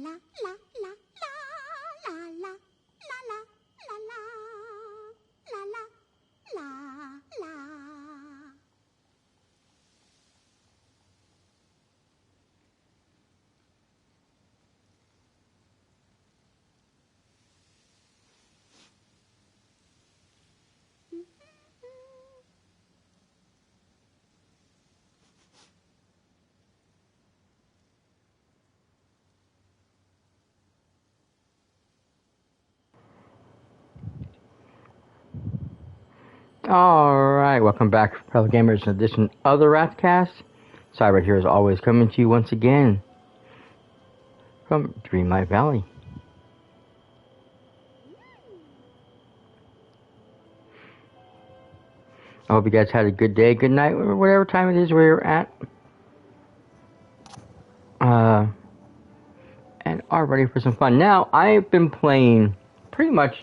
la la la la la la la la la la la la. Alright, welcome back, fellow gamers, in addition to other Ratcast. Cyperrat here, as always, coming to you once again from Dreamlight Valley. I hope you guys had a good day, good night, or whatever time it is where you're at. And are ready for some fun. Now, I've been playing pretty much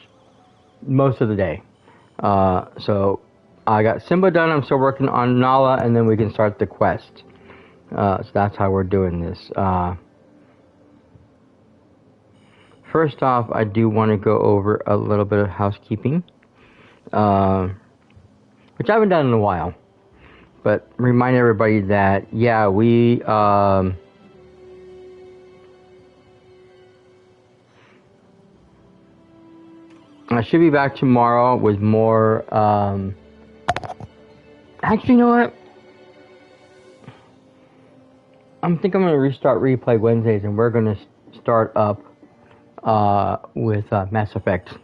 most of the day. So I got Simba done, I'm still working on Nala, and then we can start the quest. So that's how we're doing this. First off, I do want to go over a little bit of housekeeping, which I haven't done in a while. But remind everybody that, yeah, we I should be back tomorrow with more, actually, you know what? I think I'm going to restart Replay Wednesdays, and we're going to start up with Mass Effect.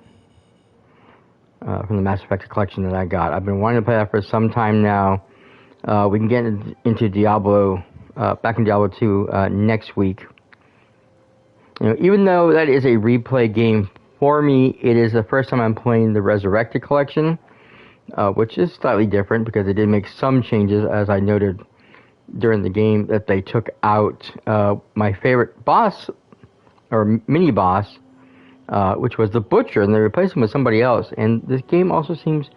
From the Mass Effect collection that I got. I've been wanting to play that for some time now. We can get into Diablo, back in Diablo 2 next week. You know, even though that is a replay game for me, it is the first time I'm playing the Resurrected collection, which is slightly different because they did make some changes, as I noted during the game, that they took out my favorite boss, or mini-boss, which was the Butcher, and they replaced him with somebody else. And this game also seems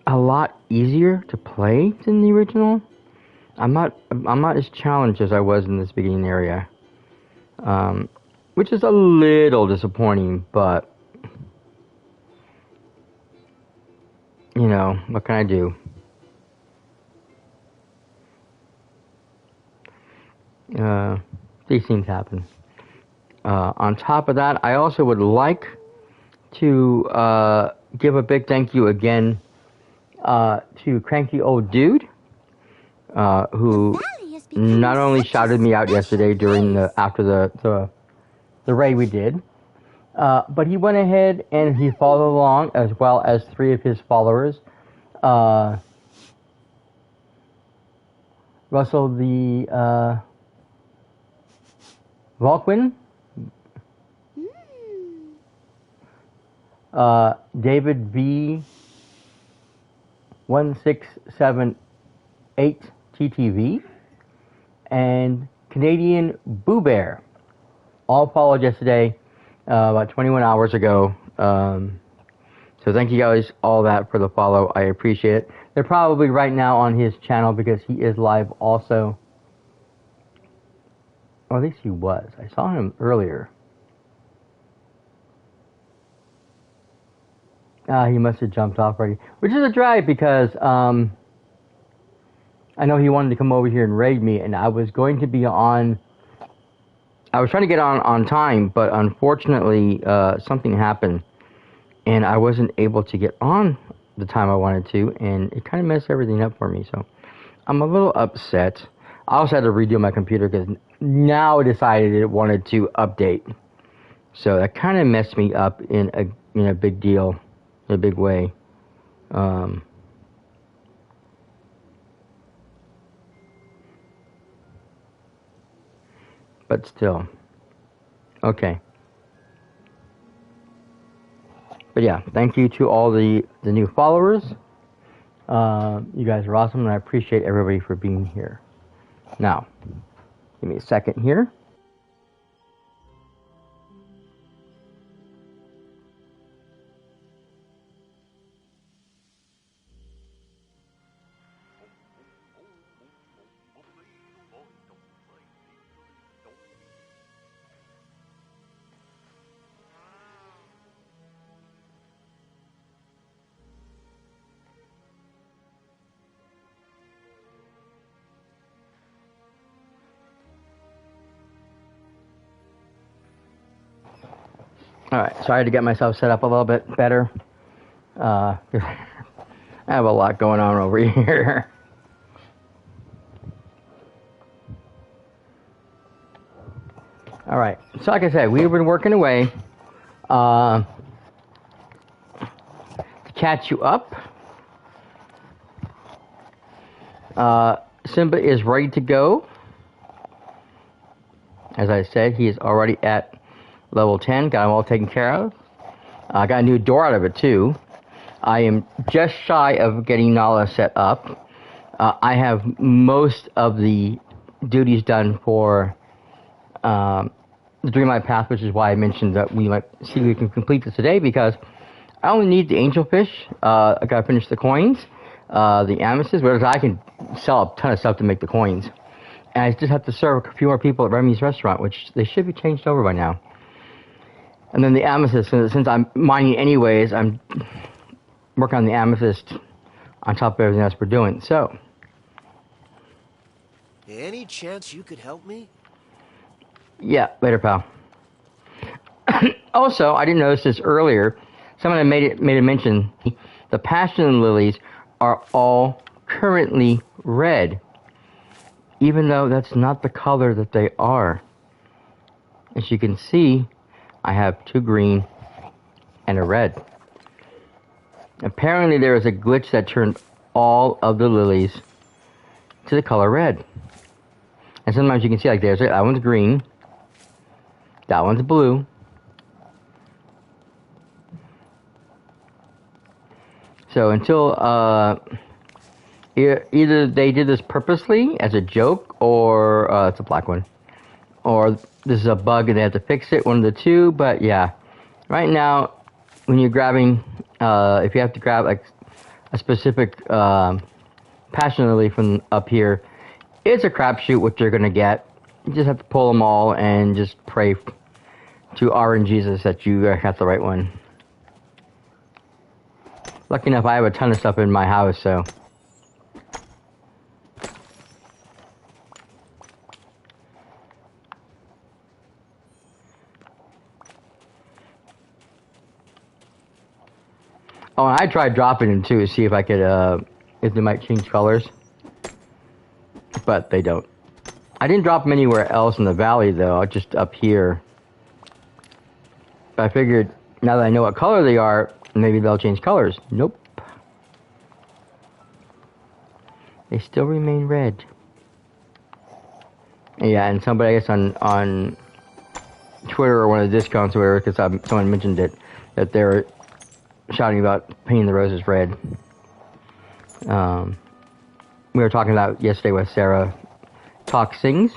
a lot easier to play than the original. I'm not as challenged as I was in this beginning area, which is a little disappointing. But you know, what can I do? These things happen. On top of that, I also would like to give a big thank you again to Cranky Old Dude, who not only shouted me out yesterday during after the raid we did, but he went ahead and he followed along, as well as 3 of his followers, Russell the Vulcan, David V 1678 TTV, and Canadian Boo Bear. All followed yesterday, about 21 hours ago. So thank you guys all that for the follow. I appreciate it. They're probably right now on his channel because he is live also. Or at least he was. I saw him earlier. He must have jumped off already. Which is a drag because I know he wanted to come over here and raid me, and I was going to be on. I was trying to get on time, but unfortunately something happened, and I wasn't able to get on the time I wanted to, and it kind of messed everything up for me. So I'm a little upset. I also had to redo my computer because now it decided it wanted to update. So that kind of messed me up in a big deal, in a big way. But still. Okay. But yeah, thank you to all the new followers. You guys are awesome, and I appreciate everybody for being here. Now, give me a second here. Alright, so I had to get myself set up a little bit better. I have a lot going on over here. Alright, so like I said, we've been working away to catch you up. Simba is ready to go. As I said, he is already at level 10. Got him all taken care of. I got a new door out of it too. I am just shy of getting Nala set up. I have most of the duties done for the Dreamlight path, which is why I mentioned that we might see if we can complete this today, because I only need the angelfish. I gotta finish the coins, the amethyst, whereas I can sell a ton of stuff to make the coins. And I just have to serve a few more people at Remy's restaurant, which they should be changed over by now. And then the amethyst, since I'm mining anyways, I'm working on the amethyst on top of everything else we're doing. So, any chance you could help me? yeah, later, pal. Also, I didn't notice this earlier. Someone made a mention. The passion lilies are all currently red, even though that's not the color that they are. As you can see, I have 2 green and a red. Apparently there is a glitch that turned all of the lilies to the color red. And sometimes you can see, like, there's that one's green, that one's blue, so until either they did this purposely as a joke, or it's a black one, or this is a bug and they have to fix it, one of the two. But yeah, right now when you're grabbing, if you have to grab like a specific passion lily from up here, it's a crapshoot what you're gonna get. You just have to pull them all and just pray to RN Jesus that you got the right one. Lucky enough, I have a ton of stuff in my house, so. Oh, and I tried dropping them too to see if I could, if they might change colors. But they don't. I didn't drop them anywhere else in the valley though, just up here. But I figured, now that I know what color they are, maybe they'll change colors. Nope. They still remain red. Yeah, and somebody, I guess, on Twitter or one of the discounts or whatever, because someone mentioned it, that they're shouting about painting the roses red. We were talking about yesterday with Sarah Talk Sings.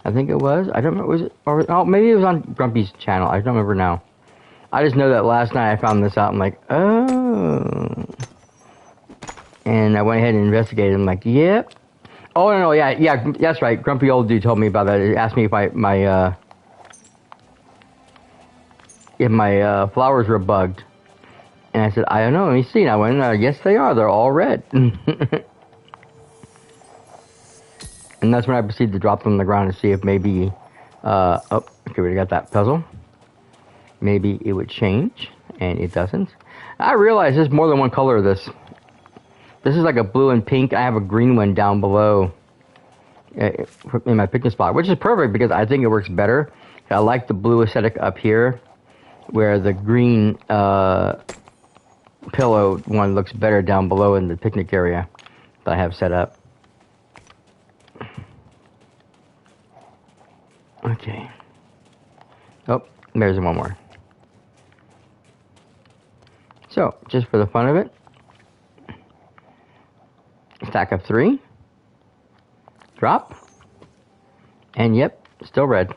I think it was. I don't remember. Was it? Or, oh, maybe it was on Grumpy's channel. I don't remember now. I just know that last night I found this out. I'm like, oh. And I went ahead and investigated. I'm like, yep. Oh, no, yeah, that's right. Grumpy old dude told me about that. He asked me if my flowers were bugged. And I said, I don't know. Let me see. And I went, yes, they are. They're all red. And that's when I proceeded to drop them on the ground to see if maybe, oh, okay, we got that puzzle. Maybe it would change, and it doesn't. I realize there's more than one color of this. This is like a blue and pink. I have a green one down below in my picnic spot, which is perfect because I think it works better. I like the blue aesthetic up here, where the green pillow one looks better down below in the picnic area that I have set up. Okay. Oh, there's one more. So, just for the fun of it, stack of 3, drop, and yep, still red.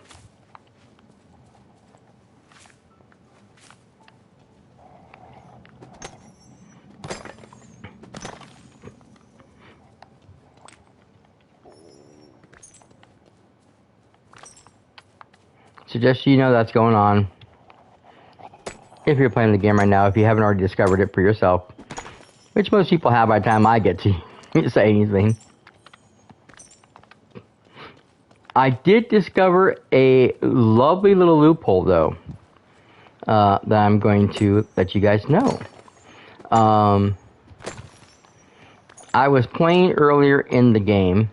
So just so you know that's going on. If you're playing the game right now, if you haven't already discovered it for yourself, which most people have by the time I get to say anything. I did discover a lovely little loophole though. that I'm going to let you guys know. I was playing earlier in the game,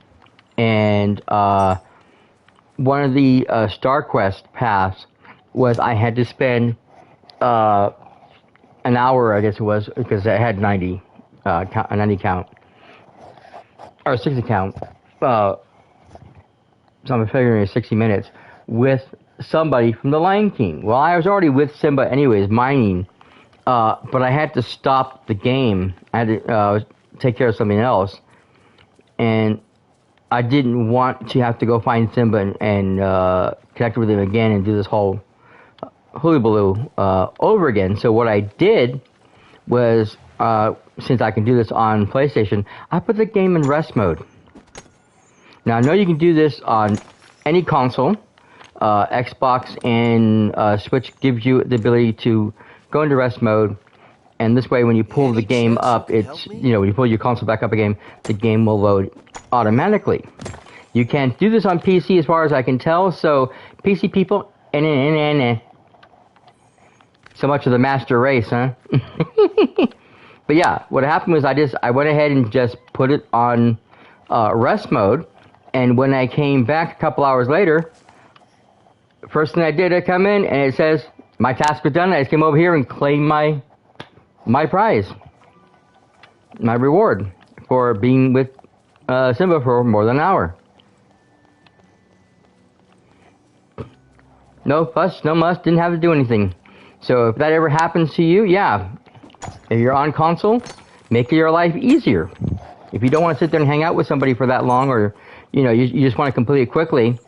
and one of the Star Quest paths was I had to spend an hour, I guess it was, because I had 90 a 90 count or 60 count. So I'm figuring 60 minutes with somebody from the Lion King. Well, I was already with Simba anyways, mining, but I had to stop the game. I had to take care of something else, and I didn't want to have to go find Simba and connect with him again and do this whole hullabaloo over again. So what I did was, since I can do this on PlayStation, I put the game in rest mode. Now, I know you can do this on any console. Xbox and Switch gives you the ability to go into rest mode, and this way when you pull the game up, it's, you know, when you pull your console back up again, the game will load automatically. You can't do this on PC as far as I can tell, so PC people, so much of the master race, huh? But yeah, what happened was I went ahead and just put it on rest mode, and when I came back a couple hours later, first thing I did, I come in and it says my task was done. I just came over here and claimed my prize, my reward for being with Simba for more than an hour. No fuss, no muss, didn't have to do anything. So if that ever happens to you, yeah, if you're on console, make your life easier. If you don't want to sit there and hang out with somebody for that long, or you know, you just want to complete it quickly,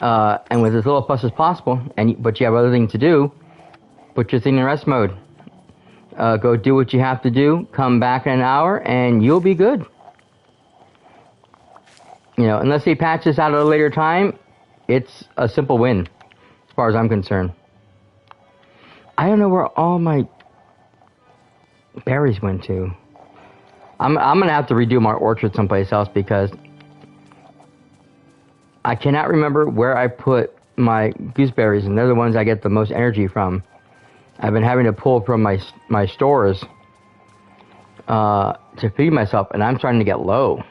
and with as little fuss as possible, but you have other things to do, put your thing in rest mode. Go do what you have to do, come back in an hour, and you'll be good. You know, unless they patch this out at a later time, it's a simple win, as far as I'm concerned. I don't know where all my berries went to. I'm gonna have to redo my orchard someplace else because I cannot remember where I put my gooseberries, and they're the ones I get the most energy from. I've been having to pull from my stores to feed myself, and I'm starting to get low.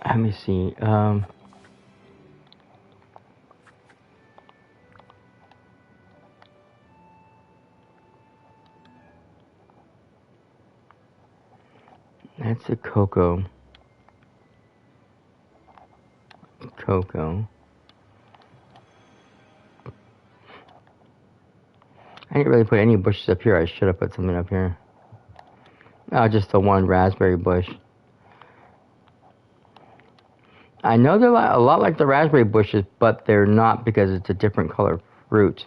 Let me see. That's a cocoa. Cocoa. I didn't really put any bushes up here. I should have put something up here. Oh, just the one raspberry bush. I know they're a lot like the raspberry bushes, but they're not because it's a different color fruit.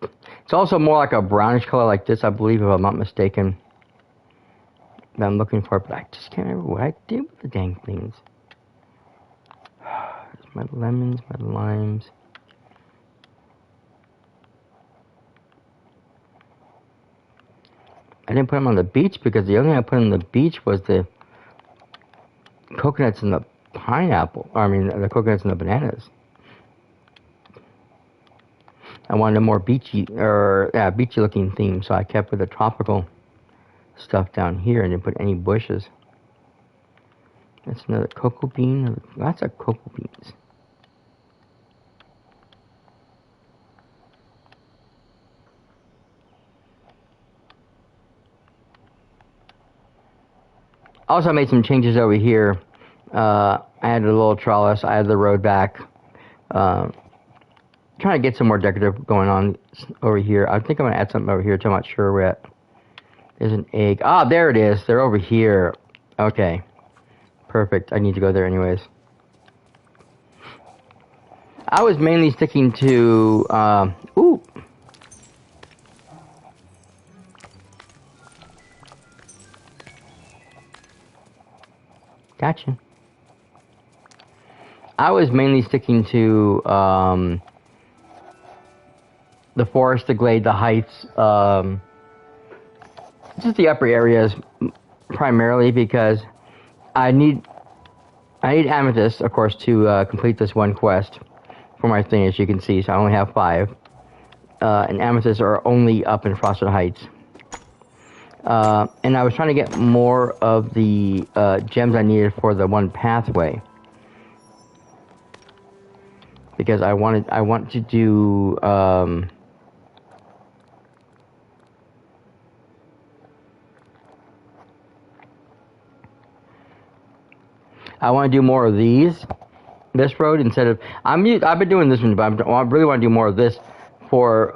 It's also more like a brownish color like this, I believe, if I'm not mistaken, that I'm looking for, but I just can't remember what I did with the dang things. There's my lemons, my limes. I didn't put them on the beach because the only thing I put on the beach was the coconuts and the pineapple. I mean, the coconuts and the bananas. I wanted a more beachy, beachy looking theme, so I kept with the tropical stuff down here and didn't put any bushes. That's another cocoa bean. Lots of cocoa beans. Also, I made some changes over here. I added a little trellis. I added the road back. Trying to get some more decorative going on over here. I think I'm going to add something over here, too. I'm not sure where at. There's an egg. Ah, there it is. They're over here. Okay. Perfect. I need to go there anyways. I was mainly sticking to... ooh. Gotcha. I was mainly sticking to the forest, the glade, the heights, just the upper areas primarily because I need amethyst, of course, to complete this one quest for my thing, as you can see. So I only have 5. And amethysts are only up in Frosted Heights. And I was trying to get more of the gems I needed for the one pathway. Because I want to do I want to do more of this road instead of I've been doing this one, but I really want to do more of this for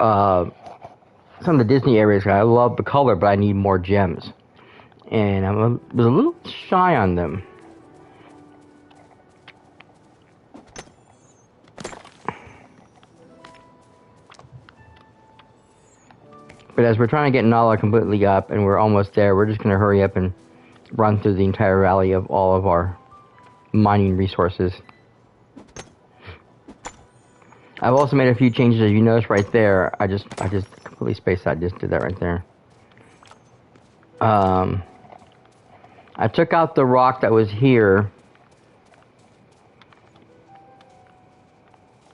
some of the Disney areas. I love the color, but I need more gems, and I was a little shy on them. But as we're trying to get Nala completely up, and we're almost there, we're just going to hurry up and run through the entire valley of all of our mining resources. I've also made a few changes, as you notice right there. I just completely spaced out. I just did that right there. I took out the rock that was here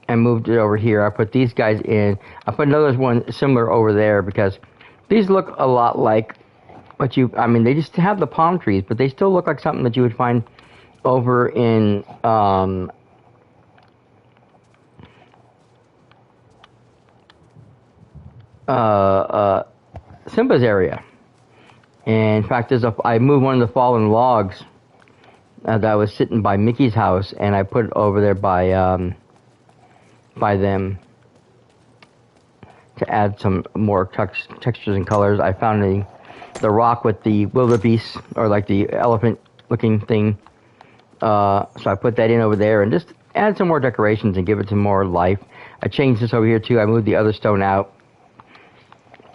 and moved it over here. I put these guys in. I put another one similar over there because these look a lot like what I mean, they just have the palm trees, but they still look like something that you would find over in Simba's area. And in fact, I moved one of the fallen logs that was sitting by Mickey's house, and I put it over there by them to add some more textures and colors. I found the rock with the wildebeest, or like the elephant-looking thing. So I put that in over there and just add some more decorations and give it some more life. I changed this over here too. I moved the other stone out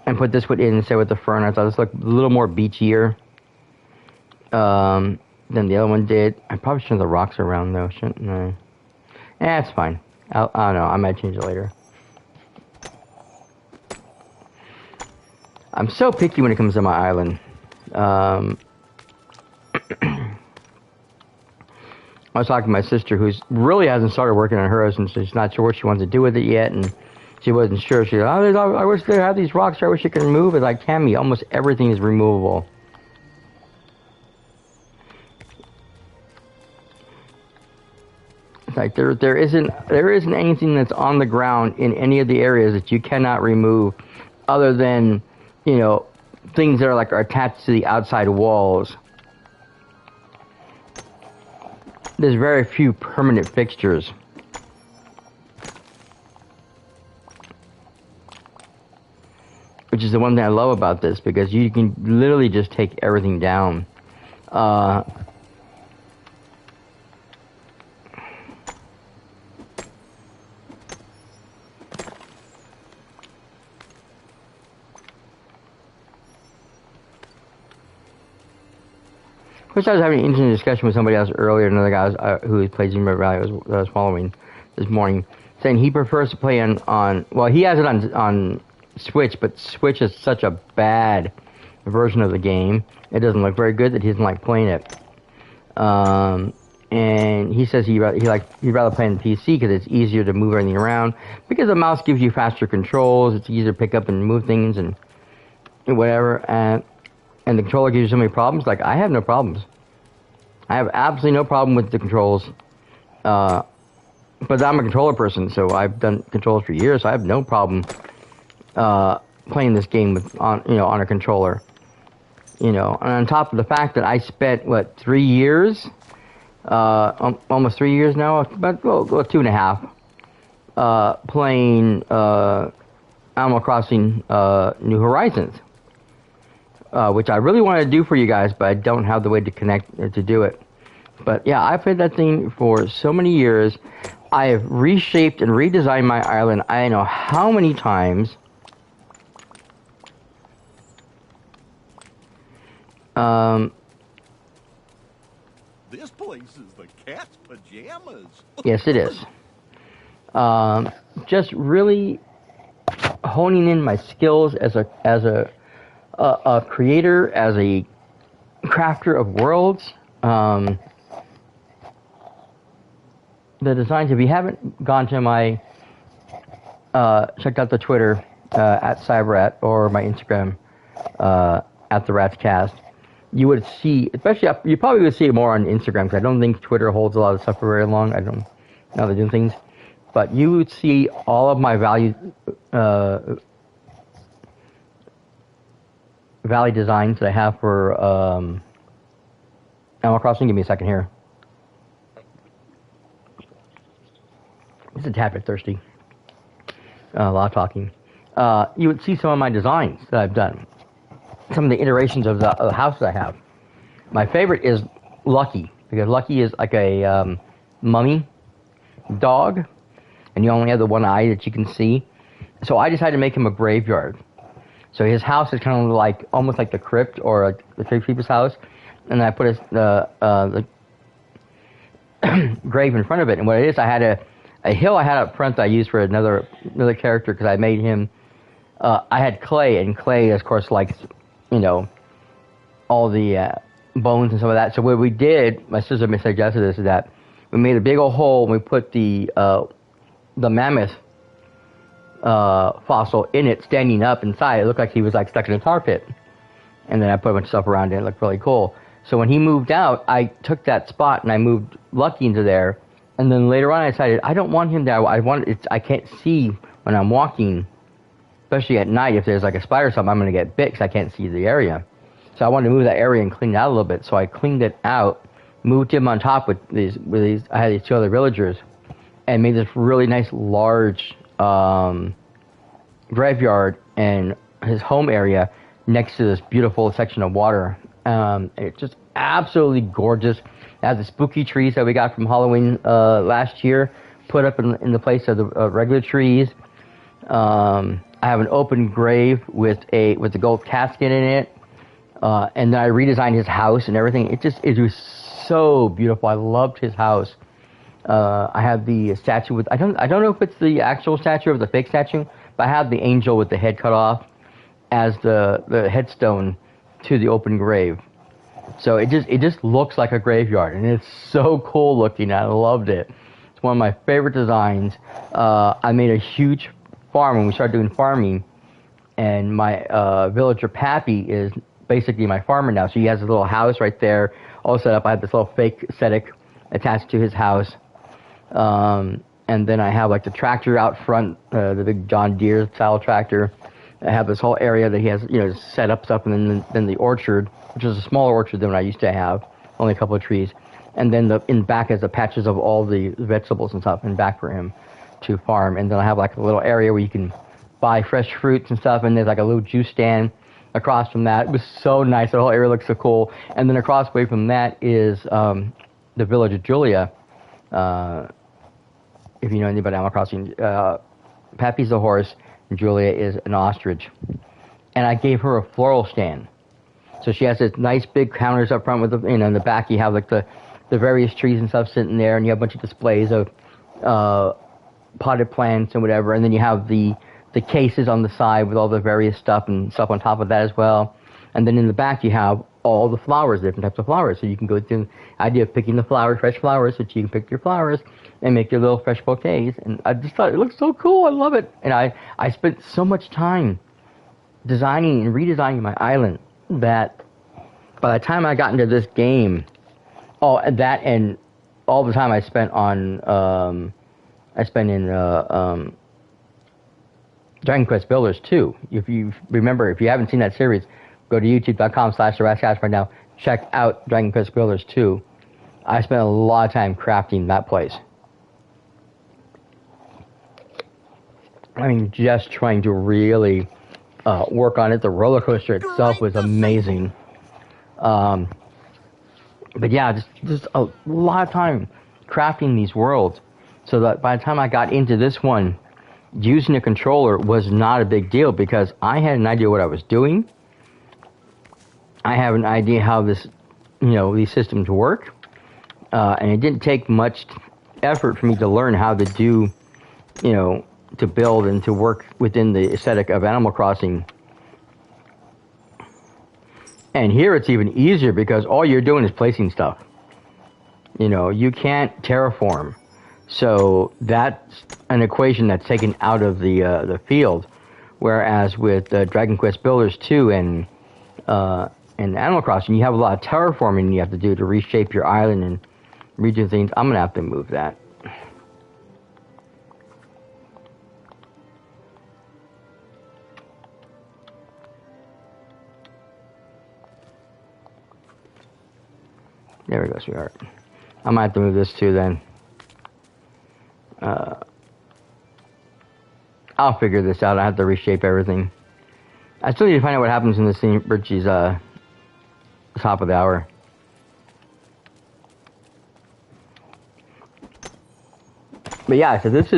and put this one in instead with the fern. I thought this looked a little more beachier than the other one did. I probably shouldn't have the rocks around though, shouldn't I? It's fine. I don't know. I might change it later. I'm so picky when it comes to my island. I was talking to my sister, who really hasn't started working on hers, and she's not sure what she wants to do with it yet, and she wasn't sure. She said, I wish they had these rocks here. I wish you could remove it. Like, Tammy, almost everything is removable. It's like there isn't anything that's on the ground in any of the areas that you cannot remove, other than, you know, things that are attached to the outside walls. There's very few permanent fixtures. Which is the one thing I love about this, because you can literally just take everything down. Of course, I was having an interesting discussion with somebody else earlier, another guy who plays in River Valley that I was following this morning, saying he prefers to play on well, he has it on Switch, but Switch is such a bad version of the game. It doesn't look very good that he doesn't like playing it. And he says he'd rather play on the PC because it's easier to move everything around, because the mouse gives you faster controls. It's easier to pick up and move things and whatever. And the controller gives you so many problems. Like, I have no problems. I have absolutely no problem with the controls. But I'm a controller person, so I've done controls for years. So I have no problem playing this game on a controller. You know, and on top of the fact that I spent 3 years, almost 3 years now, but 2.5, playing Animal Crossing New Horizons. Which I really want to do for you guys, but I don't have the way to connect to do it. But yeah, I played that thing for so many years. I have reshaped and redesigned my island I don't know how many times. This place is the cat's pajamas. Yes, it is. Just really honing in my skills as a creator, as a crafter of worlds, the designs, if you haven't gone to my, checked out the Twitter at cyperrat or my Instagram at the Ratscast, you would see, especially, you probably would see it more on Instagram, because I don't think Twitter holds a lot of stuff for very long. I don't know how they're doing things. But you would see all of my value designs that I have for Animal Crossing. Give me a second here. It's a tad bit thirsty. A lot of talking. You would see some of my designs that I've done. Some of the iterations of the houses I have. My favorite is Lucky, because Lucky is like a mummy dog, and you only have the one eye that you can see. So I decided to make him a graveyard. So his house is kind of like, almost like the crypt, or the crypt keeper's house, and I put the grave in front of it. And what it is, I had a hill I had up front that I used for another character, because I made him. I had clay, and clay, of course, likes, you know, all the bones and some of that. So what we did, my sister suggested this, is that we made a big old hole and we put the mammoth fossil in it, standing up inside. It looked like he was like stuck in a tar pit. And then I put a bunch of stuff around it. It looked really cool. So when he moved out, I took that spot and I moved Lucky into there. And then later on, I decided I don't want him there. I can't see when I'm walking, especially at night. If there's like a spider or something, I'm going to get bit because I can't see the area. So I wanted to move that area and clean it out a little bit. So I cleaned it out, moved him on top with these. I had these two other villagers, and made this really nice large graveyard and his home area next to this beautiful section of water. It's just absolutely gorgeous. It has the spooky trees that we got from Halloween last year, put up in the place of the regular trees. I have an open grave with a gold casket in it, and then I redesigned his house and everything. It was so beautiful. I loved his house. I have the statue with, I don't know if it's the actual statue or the fake statue, but I have the angel with the head cut off as the headstone to the open grave. So it just looks like a graveyard, and it's so cool looking. I loved it. It's one of my favorite designs. I made a huge farm when we started doing farming, and my villager Pappy is basically my farmer now. So he has a little house right there all set up. I have this little fake aesthetic attached to his house. And then I have like the tractor out front, the big John Deere style tractor. I have this whole area that he has, you know, set up stuff, and then the orchard, which is a smaller orchard than what I used to have, only a couple of trees. And then in back is the patches of all the vegetables and stuff in back for him to farm. And then I have like a little area where you can buy fresh fruits and stuff, and there's like a little juice stand across from that. It was so nice. The whole area looks so cool. And then across away from that is the village of Julia. If you know anything about Animal Crossing, Pappy's the horse, and Julia is an ostrich. And I gave her a floral stand. So she has this nice big counters up front with the, you know, in the back you have like the various trees and stuff sitting there, and you have a bunch of displays of potted plants and whatever, and then you have the cases on the side with all the various stuff and stuff on top of that as well. And then in the back you have all the flowers, different types of flowers. So you can go through the idea of picking the flowers, fresh flowers, so you can pick your flowers and make your little fresh bouquets. And I just thought it looked so cool. I love it. And I spent so much time designing and redesigning my island that by the time I got into this game, that and all the time I spent on, Dragon Quest Builders 2. If you remember, if you haven't seen that series, go to youtube.com/TheRatscast right now. Check out Dragon Quest Builders 2. I spent a lot of time crafting that place. I mean, just trying to really work on it. The roller coaster itself was amazing. But yeah, just a lot of time crafting these worlds, so that by the time I got into this one, using a controller was not a big deal, because I had an idea what I was doing. I have an idea how this, you know, these systems work, and it didn't take much effort for me to learn how to do, you know, to build and to work within the aesthetic of Animal Crossing. And here it's even easier, because all you're doing is placing stuff. You know, you can't terraform. So that's an equation that's taken out of the field. Whereas with Dragon Quest Builders 2 and Animal Crossing, you have a lot of terraforming you have to do to reshape your island and redo things. I'm going to have to move that. There we go, sweetheart. I might have to move this too then. I'll figure this out. I have to reshape everything. I still need to find out what happens in this thing, Richie's top of the hour. But yeah, so this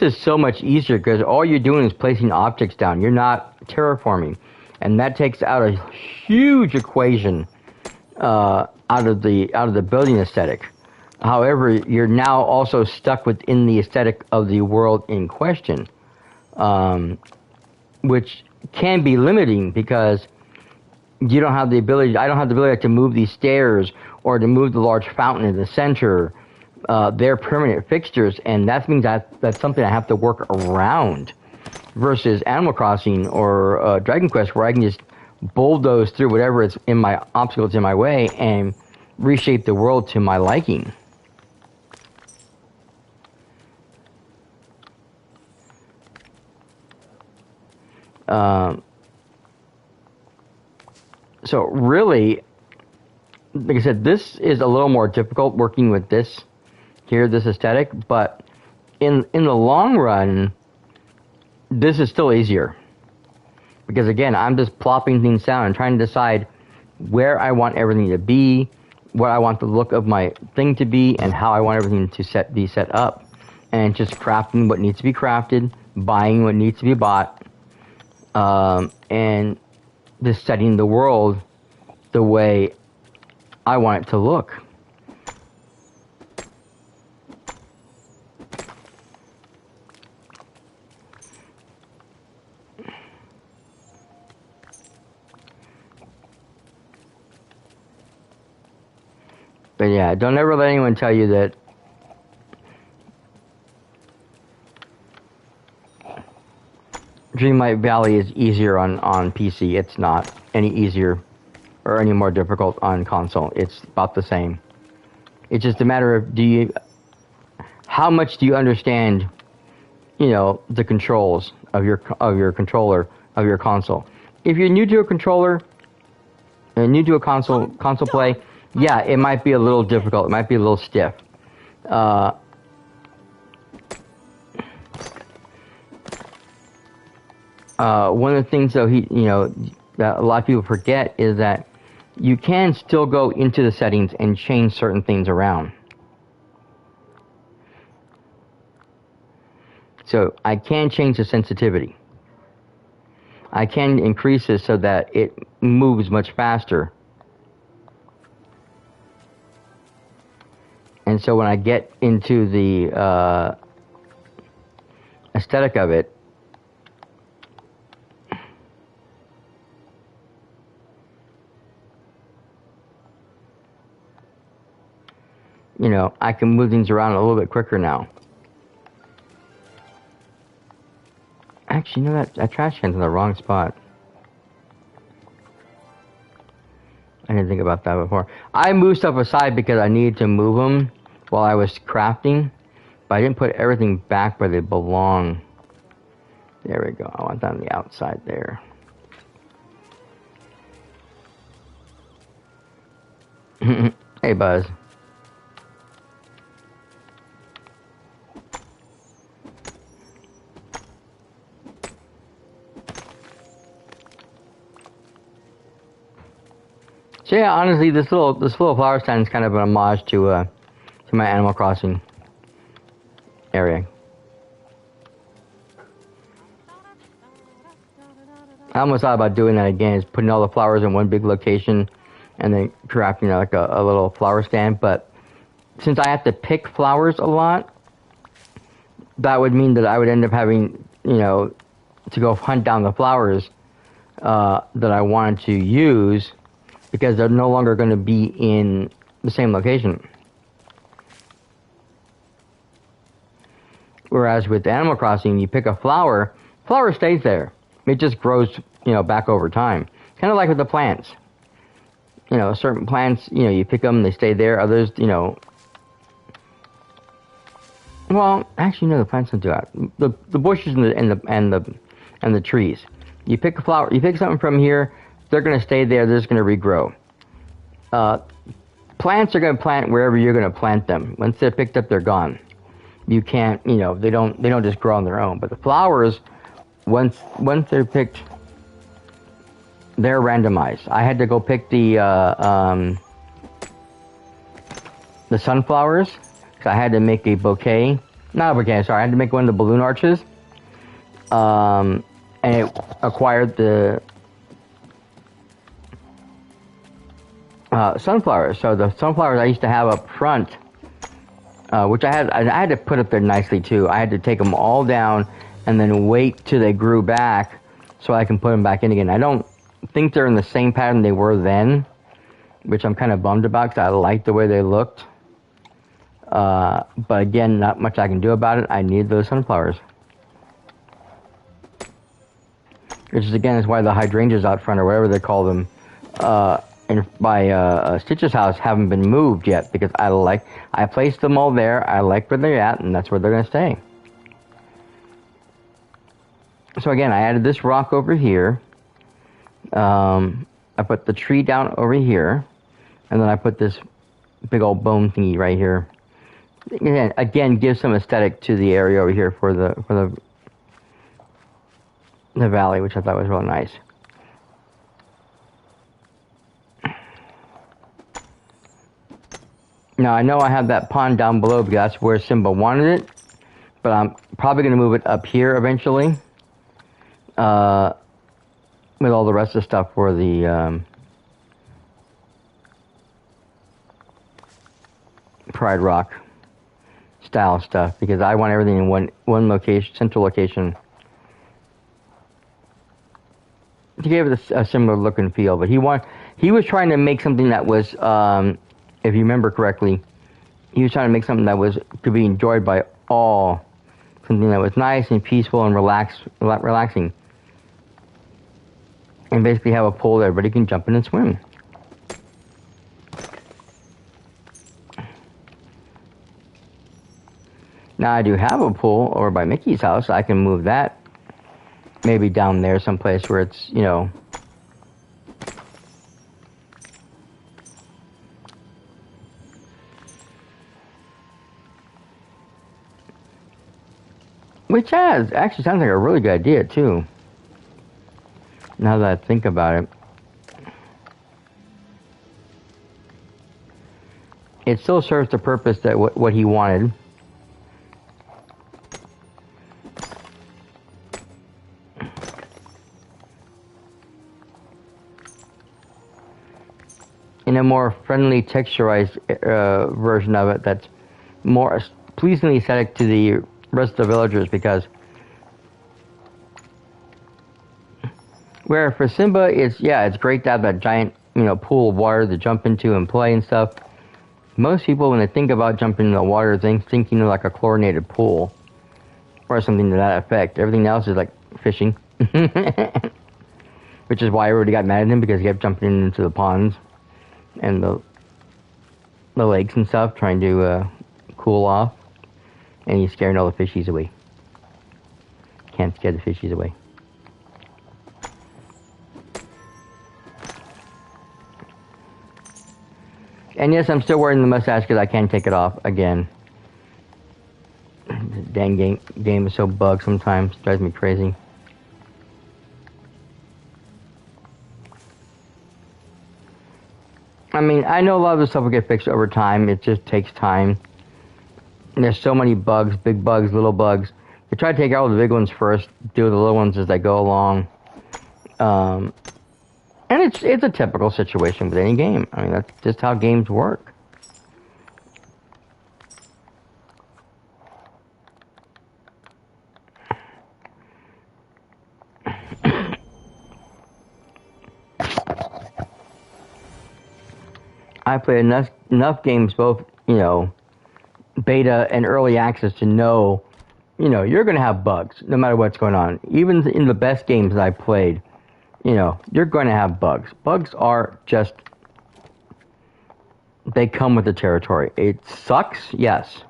is so much easier because all you're doing is placing objects down. You're not terraforming, and that takes out a huge equation out of the building aesthetic. However, you're now also stuck within the aesthetic of the world in question, which can be limiting because you don't have the ability. I don't have the ability to move these stairs or to move the large fountain in the center. They're permanent fixtures, and that means that's something I have to work around. Versus Animal Crossing or Dragon Quest, where I can just bulldoze through whatever is in my obstacles in my way and reshape the world to my liking. So really, like I said, this is a little more difficult working with this aesthetic, but in the long run, this is still easier. Because again, I'm just plopping things down and trying to decide where I want everything to be, what I want the look of my thing to be, and how I want everything to be set up. And just crafting what needs to be crafted, buying what needs to be bought, and just setting the world the way I want it to look. But yeah, don't ever let anyone tell you that Dreamlight Valley is easier on PC. It's not any easier or any more difficult on console. It's about the same. It's just a matter of how much do you understand, the controls of your controller, of your console. If you're new to a controller, new to a console play, yeah, it might be a little difficult. It might be a little stiff. One of the things, though, that a lot of people forget is that you can still go into the settings and change certain things around. So I can change the sensitivity. I can increase it so that it moves much faster. And so when I get into the aesthetic of it, I can move things around a little bit quicker now. Actually, that trash can's in the wrong spot. I didn't think about that before. I moved stuff aside because I needed to move them while I was crafting, but I didn't put everything back where they belong. There we go. I want that on the outside there. Hey, Buzz. So yeah, honestly, this little flower stand is kind of an homage to my Animal Crossing area. I almost thought about doing that again, is putting all the flowers in one big location and then crafting like a little flower stand. But since I have to pick flowers a lot, that would mean that I would end up having, to go hunt down the flowers that I wanted to use, because they're no longer going to be in the same location. Whereas with Animal Crossing, you pick a flower stays there. It just grows, back over time. Kind of like with the plants. Certain plants, you pick them, they stay there. Others, well, actually, no, the plants don't do that. The bushes and the trees. You pick a flower, you pick something from here, they're going to stay there. They're just going to regrow. Plants are going to plant wherever you're going to plant them. Once they're picked up, they're gone. You can't, they don't just grow on their own. But the flowers, once they're picked, they're randomized. I had to go pick the sunflowers because I had to make a bouquet. Not a bouquet, sorry. I had to make one of the balloon arches. And it acquired the sunflowers. So the sunflowers I used to have up front, which I had to put up there nicely too. I had to take them all down and then wait till they grew back so I can put them back in again. I don't think they're in the same pattern they were then, which I'm kind of bummed about because I liked the way they looked. But again, not much I can do about it. I need those sunflowers. Which is again is why the hydrangeas out front or whatever they call them by Stitch's house haven't been moved yet because I placed them all there. I like where they're at, and that's where they're gonna stay. So again, I added this rock over here. I put the tree down over here, and then I put this big old bone thingy right here. Again, gives some aesthetic to the area over here for the valley, which I thought was real nice. Now I know I have that pond down below because that's where Simba wanted it, but I'm probably going to move it up here eventually. With all the rest of the stuff for the Pride Rock style stuff, because I want everything in one location, central location, to give it a similar look and feel. But he was trying to make something that was, if you remember correctly, he was trying to make something that could be enjoyed by all, something that was nice and peaceful and relaxing. And basically have a pool that everybody can jump in and swim. Now I do have a pool over by Mickey's house. I can move that maybe down there someplace where it's, which actually sounds like a really good idea too. Now that I think about it. It still serves the purpose that what he wanted. In a more friendly texturized version of it that's more pleasingly aesthetic to the rest of the villagers, because where for Simba, it's great to have that giant, pool of water to jump into and play and stuff. Most people, when they think about jumping in the water, thinking of like a chlorinated pool or something to that effect. Everything else is like fishing, which is why everybody got mad at him, because he kept jumping into the ponds and the lakes and stuff, trying to cool off, and he's scaring all the fishies away. Can't scare the fishies away. And yes, I'm still wearing the mustache because I can't take it off again. The dang game is so bugged sometimes. It drives me crazy. I mean, I know a lot of this stuff will get fixed over time. It just takes time. And there's so many bugs, big bugs, little bugs. They try to take out all the big ones first, deal with the little ones as they go along. And it's a typical situation with any game. I mean, that's just how games work. I play enough games, both, beta and early access, to know, you're going to have bugs no matter what's going on. Even in the best games that I played, you're going to have bugs. Bugs are just, they come with the territory. It sucks, yes.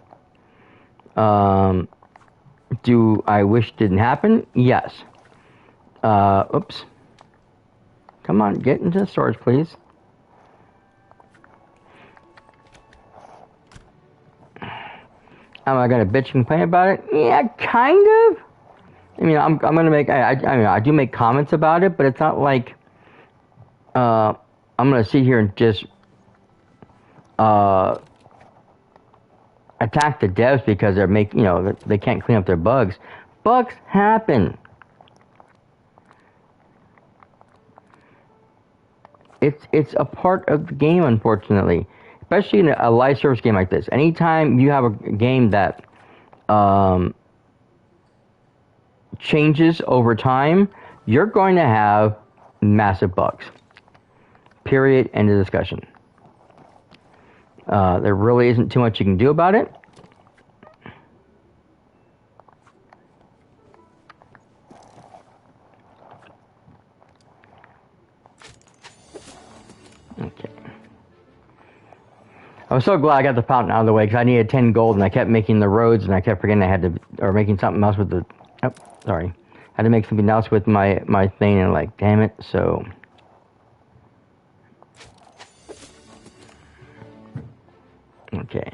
Do I wish it didn't happen? Yes. Oops. Come on, get into the storage, please. Am I gonna bitch and complain about it? Yeah, kind of. I mean, I'm gonna make. I do make comments about it, but it's not like I'm gonna sit here and just attack the devs because they're they can't clean up their bugs. Bugs happen. It's a part of the game, unfortunately. Especially in a live service game like this. Anytime you have a game that changes over time, you're going to have massive bugs. Period. End of discussion. There really isn't too much you can do about it. Okay. I was so glad I got the fountain out of the way because I needed 10 gold and I kept making the roads and I kept forgetting I had to, or making something else with the, oh, sorry. I had to make something else with my thing and like, damn it, so. Okay.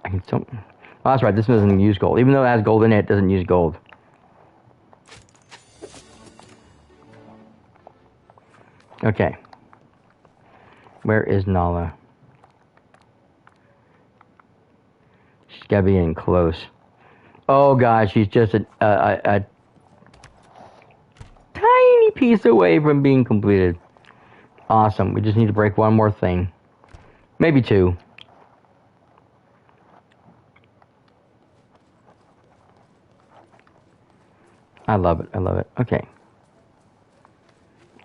I can still, well, that's right, this doesn't use gold. Even though it has gold in it, it doesn't use gold. Okay. Where is Nala? She's gotta be getting close. Oh god, she's just a tiny piece away from being completed. Awesome. We just need to break one more thing. Maybe two. I love it. I love it. Okay.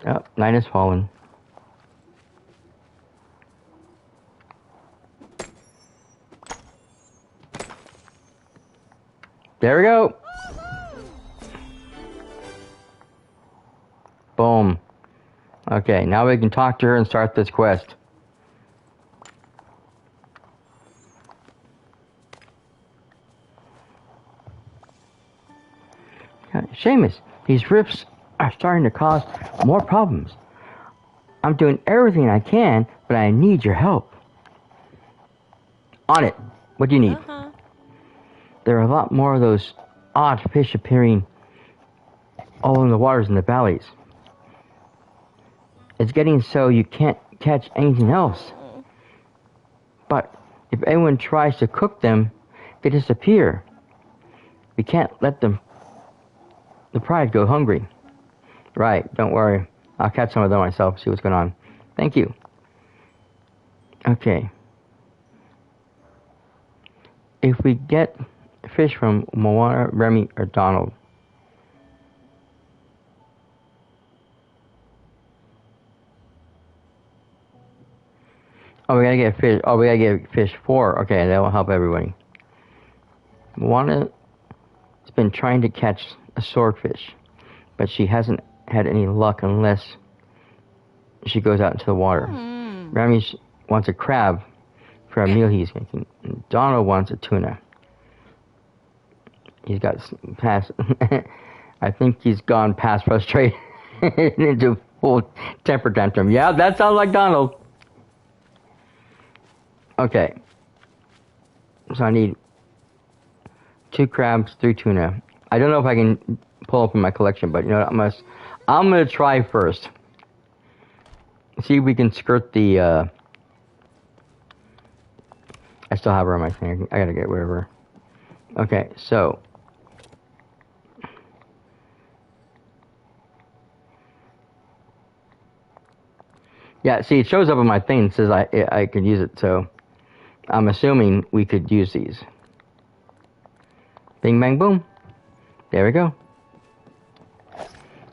Oh, night has fallen. There we go. Boom. Okay, now we can talk to her and start this quest. Seamus, these rifts are starting to cause more problems. I'm doing everything I can, but I need your help. On it. What do you need? There are a lot more of those odd fish appearing all in the waters in the valleys. It's getting so you can't catch anything else. But if anyone tries to cook them, they disappear. We can't let the pride go hungry. Right, don't worry. I'll catch some of them myself, see what's going on. Thank you. Okay. If we get fish from Moana, Remy, or Donald. Oh, we gotta get fish. Oh, we gotta get fish 4. Okay, that will help everybody. Moana has been trying to catch a swordfish, but she hasn't had any luck unless she goes out into the water. Remy wants a crab for a meal he's making. Donald wants a tuna. He's got past. I think he's gone past frustrated into full temper tantrum. Yeah, that sounds like Donald. Okay. So I need 2 crabs, 3 tuna. I don't know if I can pull up in my collection, but you know what? I'm gonna try first. See if we can skirt the. I still have her on my thing. I gotta get rid of her. Okay, so. Yeah, see, it shows up on my thing. It says I could use it, so I'm assuming we could use these. Bing, bang, boom. There we go.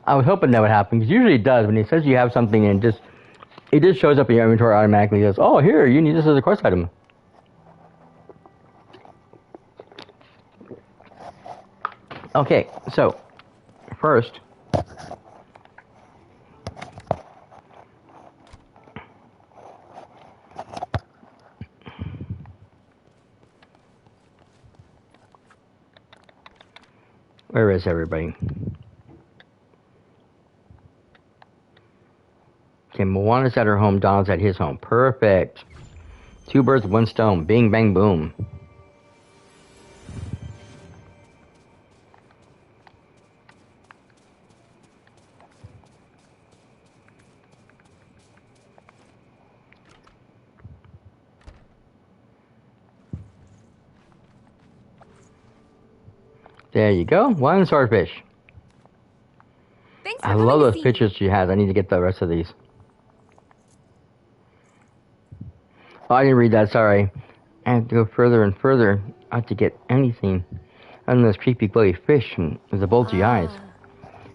I was hoping that would happen, because usually it does. When it says you have something and just It just shows up in your inventory automatically. It goes, oh, here, you need this as a quest item. Okay, so first, where is everybody? Okay, Moana's at her home, Donald's at his home. Perfect. 2 birds, 1 stone. Bing, bang, boom. There you go. 1 swordfish. Thanks for I coming love to those see pictures she has. I need to get the rest of these. Oh, I didn't read that, sorry. I have to go further and further out to get anything other than those creepy glowy fish with the bulgy eyes.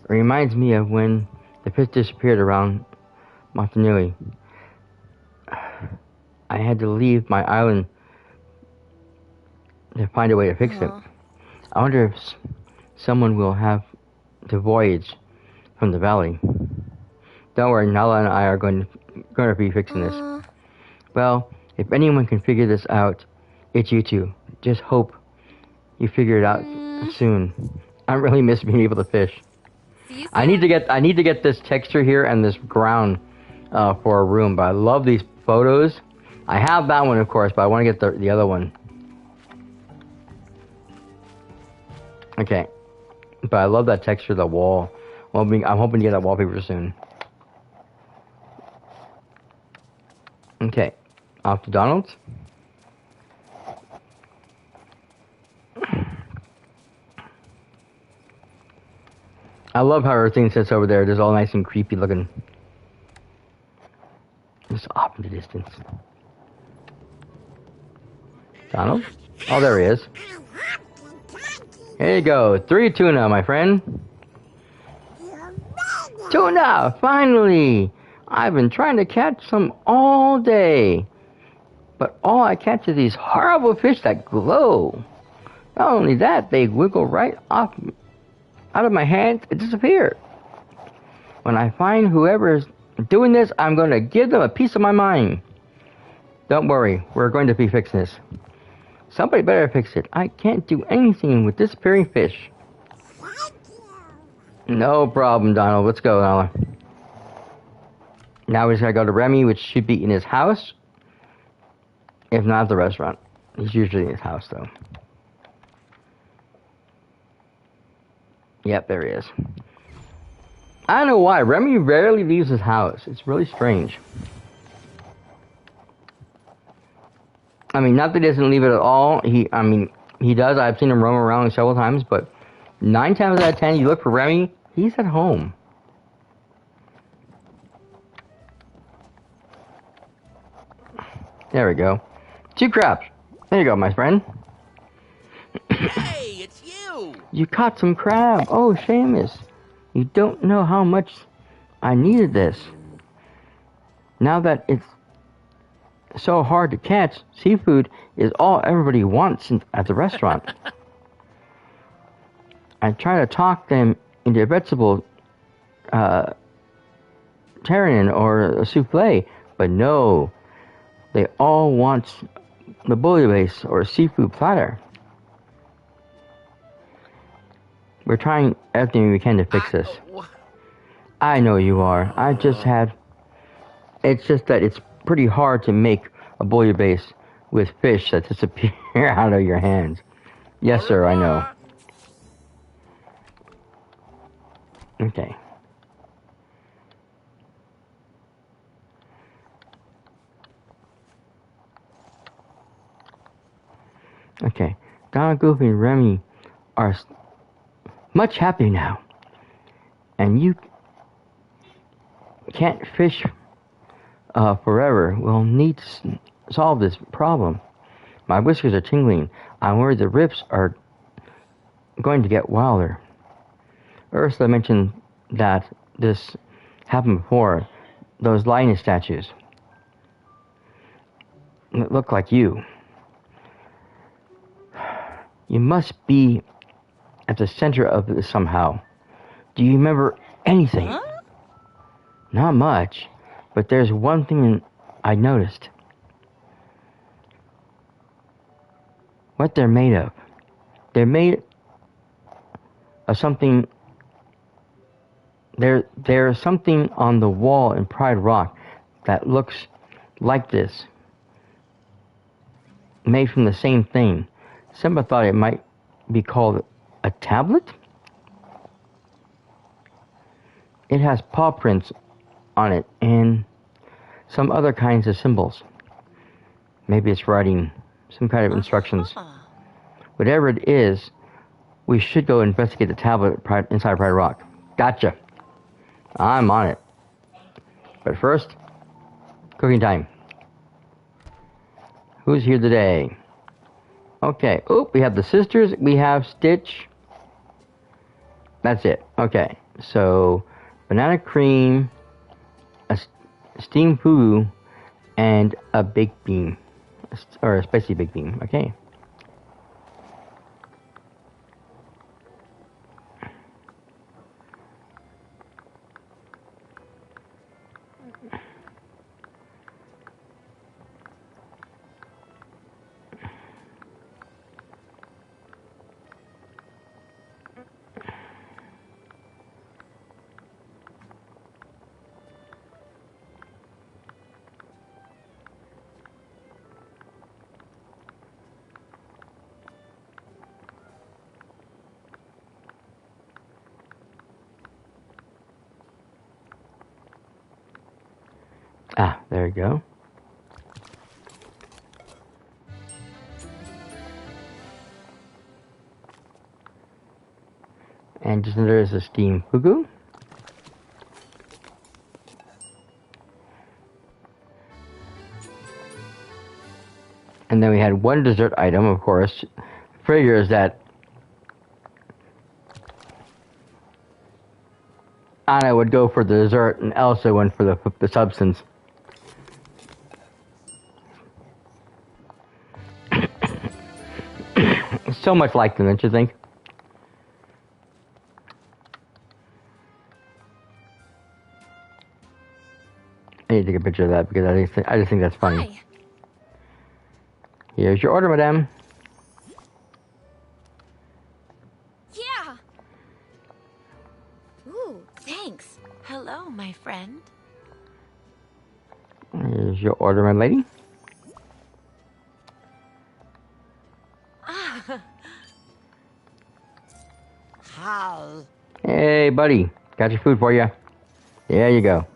It reminds me of when the fish disappeared around Montanui. I had to leave my island to find a way to fix it. I wonder if someone will have the voyage from the valley. Don't worry, Nala and I are going to be fixing this. Well, if anyone can figure this out, it's you two. Just hope you figure it out soon. I really miss being able to fish. I need to get this texture here and this ground for a room. But I love these photos. I have that one, of course, but I want to get the other one. Okay, but I love that texture of the wall. I'm hoping to get that wallpaper soon. Okay, off to Donald's. I love how everything sits over there. It's all nice and creepy looking. Just off in the distance. Donald? Oh, there he is. Here you go. 3 tuna, my friend. Tuna! Finally! I've been trying to catch some all day. But all I catch are these horrible fish that glow. Not only that, they wiggle right off out of my hands and disappear. When I find whoever's doing this, I'm going to give them a piece of my mind. Don't worry, we're going to be fixing this. Somebody better fix it. I can't do anything with disappearing fish. No problem, Donald. Let's go, Nala. Now we just gotta go to Remy, which should be in his house. If not at the restaurant. He's usually in his house, though. Yep, there he is. I don't know why. Remy rarely leaves his house. It's really strange. I mean, not that he doesn't leave it at all. He does. I've seen him roam around several times, but 9 times out of 10, you look for Remy, he's at home. There we go. 2 crabs. There you go, my friend. Hey, it's you! You caught some crab. Oh, Seamus. You don't know how much I needed this. Now that it's so hard to catch, seafood is all everybody wants at the restaurant. I try to talk them into a vegetable tarragon or a souffle, but no. They all want the bouillabaisse or a seafood platter. We're trying everything we can to fix this. I know you are. It's just that it's pretty hard to make a bouillabaisse with fish that disappear out of your hands. Yes, sir, I know. Okay. Okay. Donald, Goofy, and Remy are much happier now. And you can't fish forever. We'll need to solve this problem. My whiskers are tingling. I'm worried the rips are going to get wilder. Ursula mentioned that this happened before, those lion statues that look like you. You must be at the center of this somehow. Do you remember anything? Huh? Not much, but there's one thing I noticed. What they're made of. They're made of something. There's something on the wall in Pride Rock that looks like this. Made from the same thing. Simba thought it might be called a tablet? It has paw prints on it and some other kinds of symbols. Maybe it's writing some kind of instructions. Whatever it is, we should go investigate the tablet inside Pride Rock. Gotcha. I'm on it. But first, cooking time. Who's here today? Okay. Oop, we have the sisters. We have Stitch. That's it. Okay. So, banana cream, a steamed fugu, and a baked bean. Or a spicy baked bean. Okay. Ah, there you go. And just under is a steamed fugu. And then we had one dessert item, of course. Figures that Anna would go for the dessert and Elsa went for the substance. So much like them, don't you think? I need to take a picture of that because I just think that's funny. Hi. Here's your order, madame. Yeah. Ooh, thanks. Hello, my friend. Here's your order, my lady. How? Hey, buddy. Got your food for you. There you go.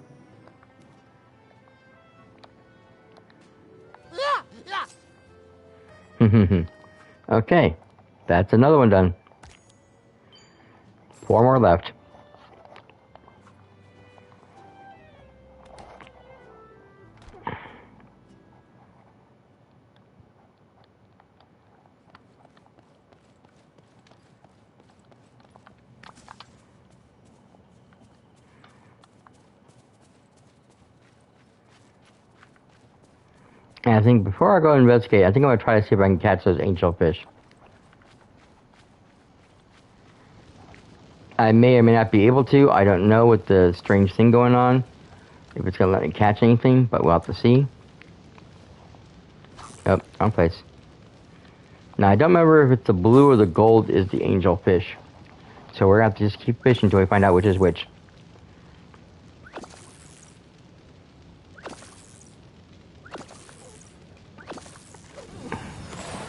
Okay. That's another one done. 4 more left. And I think before I go investigate, I think I'm going to try to see if I can catch those angelfish. I may or may not be able to. I don't know with the strange thing going on. If it's going to let me catch anything, but we'll have to see. Oh, wrong place. Now, I don't remember if it's the blue or the gold is the angelfish. So we're going to have to just keep fishing until we find out which is which.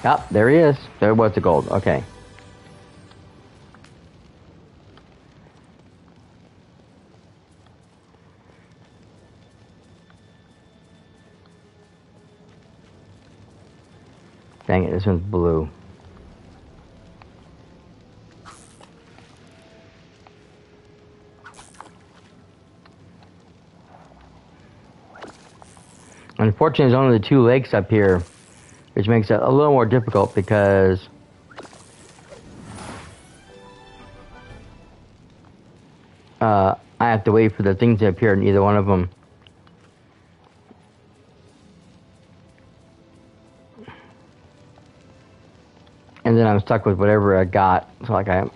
Oh, there he is. There was the gold. Okay. Dang it, this one's blue. Unfortunately, there's only the 2 lakes up here, which makes it a little more difficult because I have to wait for the things to appear in either one of them. and then I'm stuck with whatever I got. So like I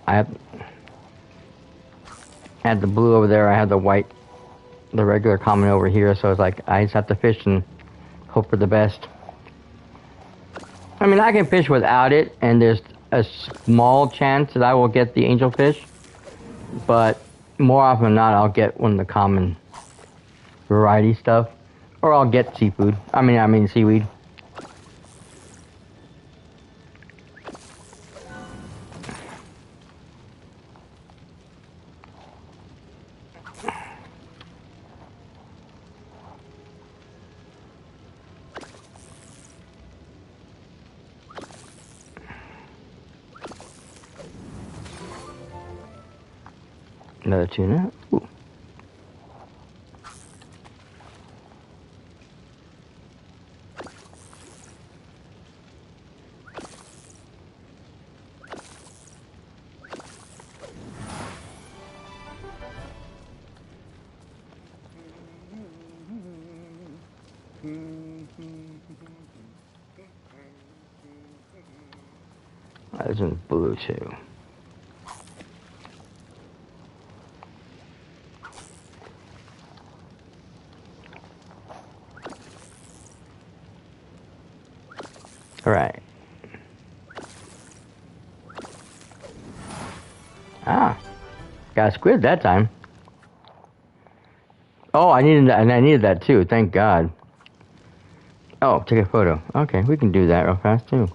had the blue over there, I had the white, the regular common over here, so it's like I just have to fish and hope for the best. I mean, I can fish without it, and there's a small chance that I will get the angelfish, but more often than not, I'll get one of the common variety stuff, or I'll get seafood. I mean seaweed. Another tuna. Ooh. There's one blue too. All right. Ah, got a squid that time. Oh, I needed that, and I needed that too. Thank God. Oh, take a photo. Okay, we can do that real fast too.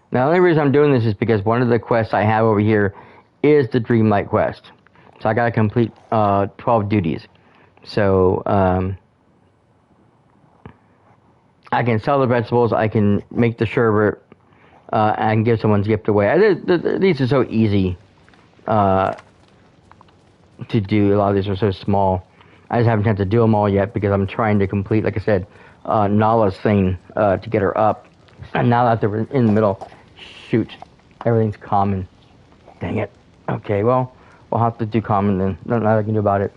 Now, the only reason I'm doing this is because one of the quests I have over here is the Dreamlight quest. So I gotta complete 12 duties. So, I can sell the vegetables, I can make the sherbet, I can give someone's gift away. These are so easy to do. A lot of these are so small. I just haven't had to do them all yet because I'm trying to complete, like I said, Nala's thing to get her up. And now that they're in the middle, shoot, everything's common. Dang it. Okay, well, we'll have to do common then. Nothing I can do about it.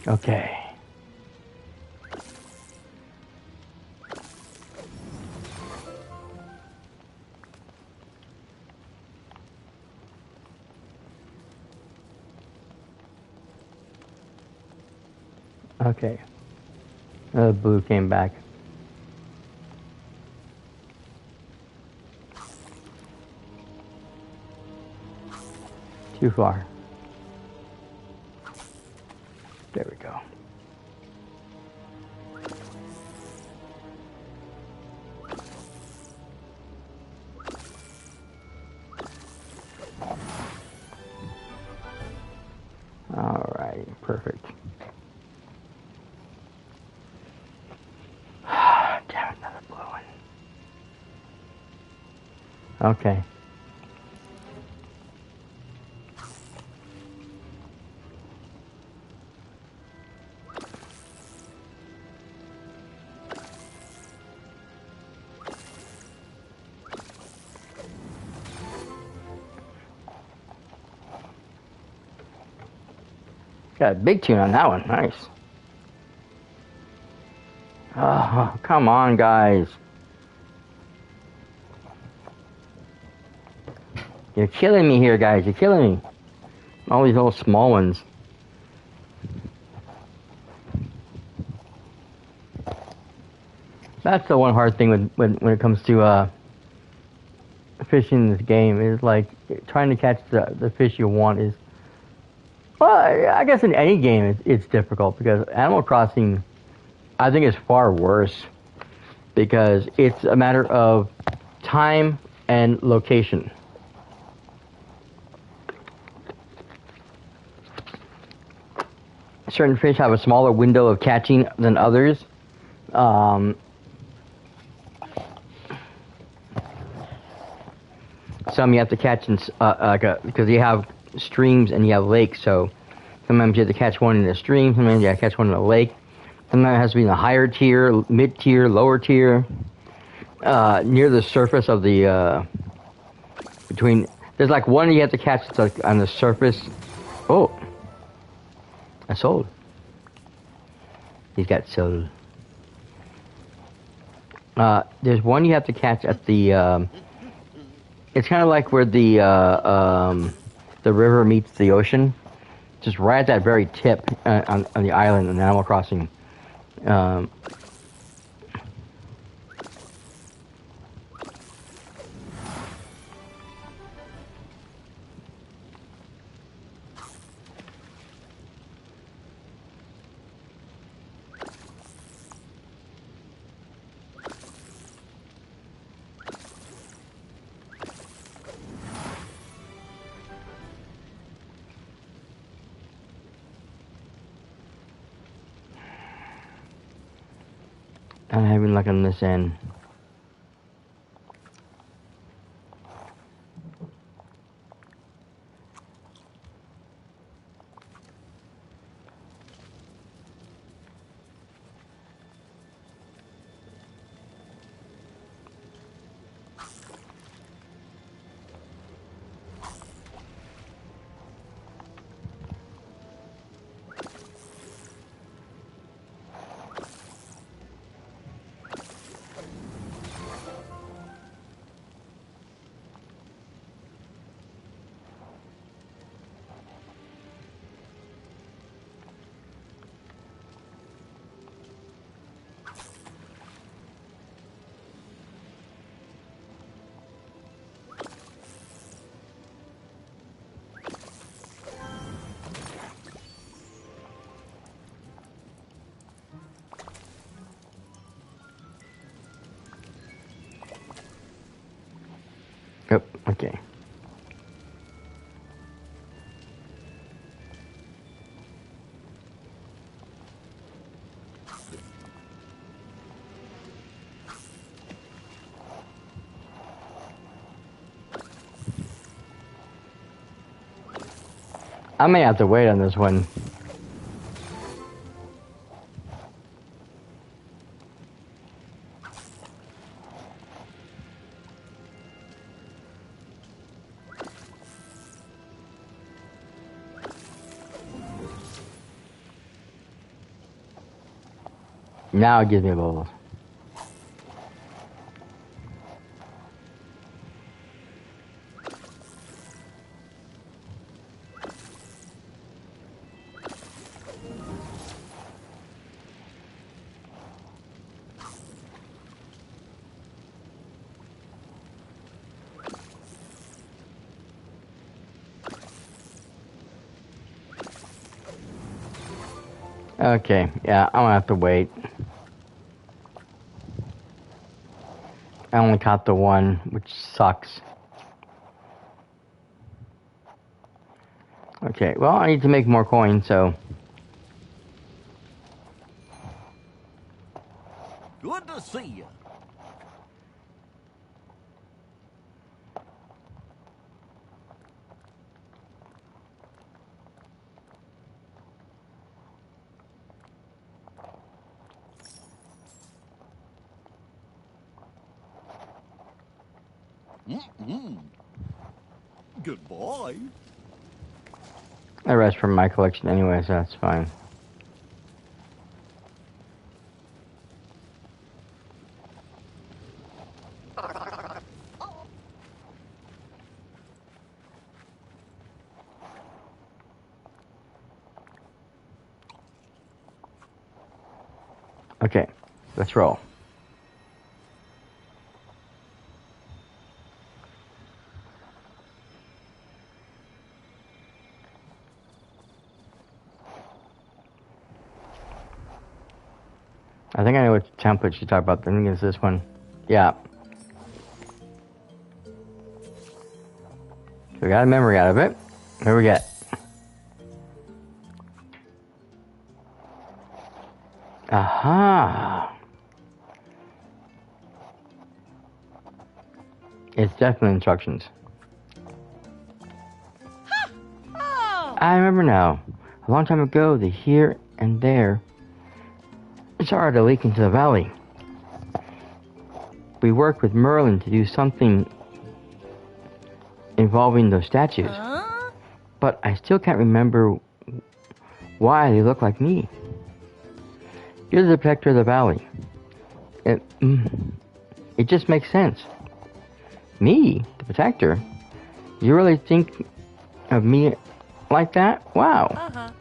Okay. Okay. Blue came back. Too far. There we go. All right, perfect. Damn, another blue one. Okay. Got a big tune on that one. Nice. Oh, come on, guys. You're killing me here, guys. You're killing me. All these little small ones. That's the one hard thing when it comes to fishing this game is like trying to catch the fish you want is. Well, I guess in any game it's difficult because Animal Crossing, I think, is far worse because it's a matter of time and location. Certain fish have a smaller window of catching than others. some you have to catch in because you have streams and you have lakes. So sometimes you have to catch one in a stream. Sometimes you have to catch one in a lake. Sometimes it has to be in a higher tier, mid tier, lower tier, near the surface of the between. There's like one you have to catch that's like on the surface. Oh, I sold. He's got sold. There's one you have to catch at the. It's kind of like where the river meets the ocean, just right at that very tip on the island in Animal Crossing. I'm having luck on this end. Yep, okay. I may have to wait on this one. Now it gives me bubbles. Okay, yeah, I'm gonna have to wait. I only caught the one, which sucks. Okay, well, I need to make more coins, so... Good to see you. Goodbye. The rest from my collection anyway, so that's fine. Okay, let's roll. I think I know which template you talk about. I think it's this one. Yeah. So we got a memory out of it. Here we get. Aha. It's definitely instructions. I remember now. A long time ago, the here and there started to leak into the valley. We worked with Merlin to do something involving those statues. But I still can't remember why they look like me. You're the protector of the valley. It just makes sense. Me, the protector? You really think of me like that? Wow.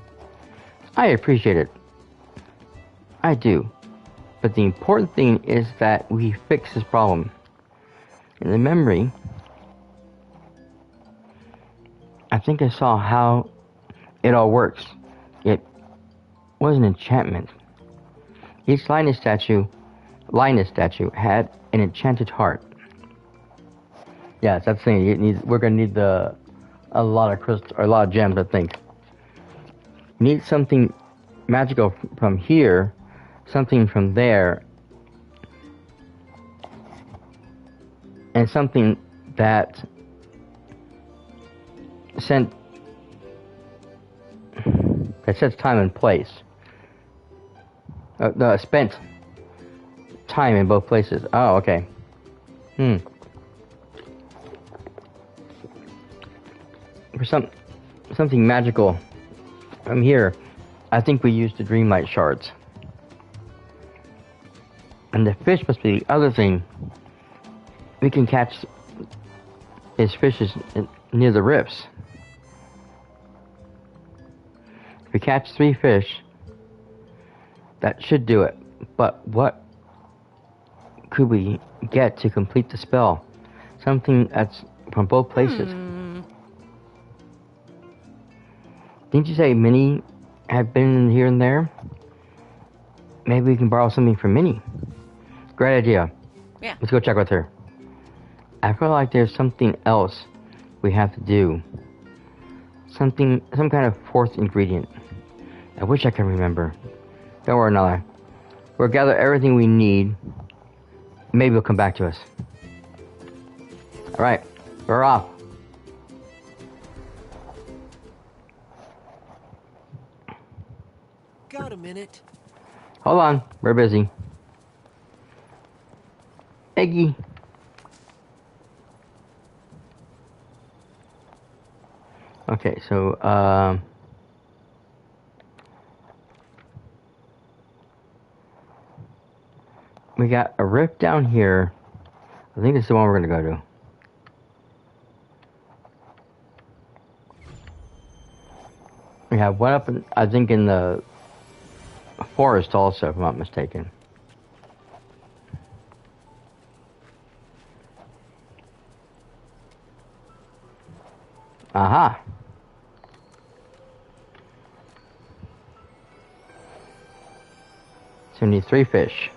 I appreciate it. I do. But the important thing is that we fix this problem. In the memory, I think I saw how it all works. It was an enchantment. Each Linus statue had an enchanted heart. Yes, that's the thing. We're gonna need a lot of crystals or a lot of gems, I think. Need something magical from here, something from there, and something that sets time and place. Spent time in both places. Oh, okay. For something magical from here, I think we used the Dreamlight shards. And the fish must be the other thing. We can catch his fishes near the rifts. If we catch 3 fish, that should do it. But what could we get to complete the spell? Something that's from both places. Didn't you say Minnie had been here and there? Maybe we can borrow something from Minnie. Great idea. Yeah. Let's go check with her. I feel like there's something else we have to do. Some kind of 4th ingredient. I wish I could remember. Don't worry, Nala. We'll gather everything we need. Maybe it'll come back to us. Alright, we're off. Got a minute? Hold on, we're busy. Eggy. Okay, so, we got a rift down here. I think this is the one we're gonna go to. We have one up, I think, in the forest also, if I'm not mistaken. Aha. So we need 3 fish.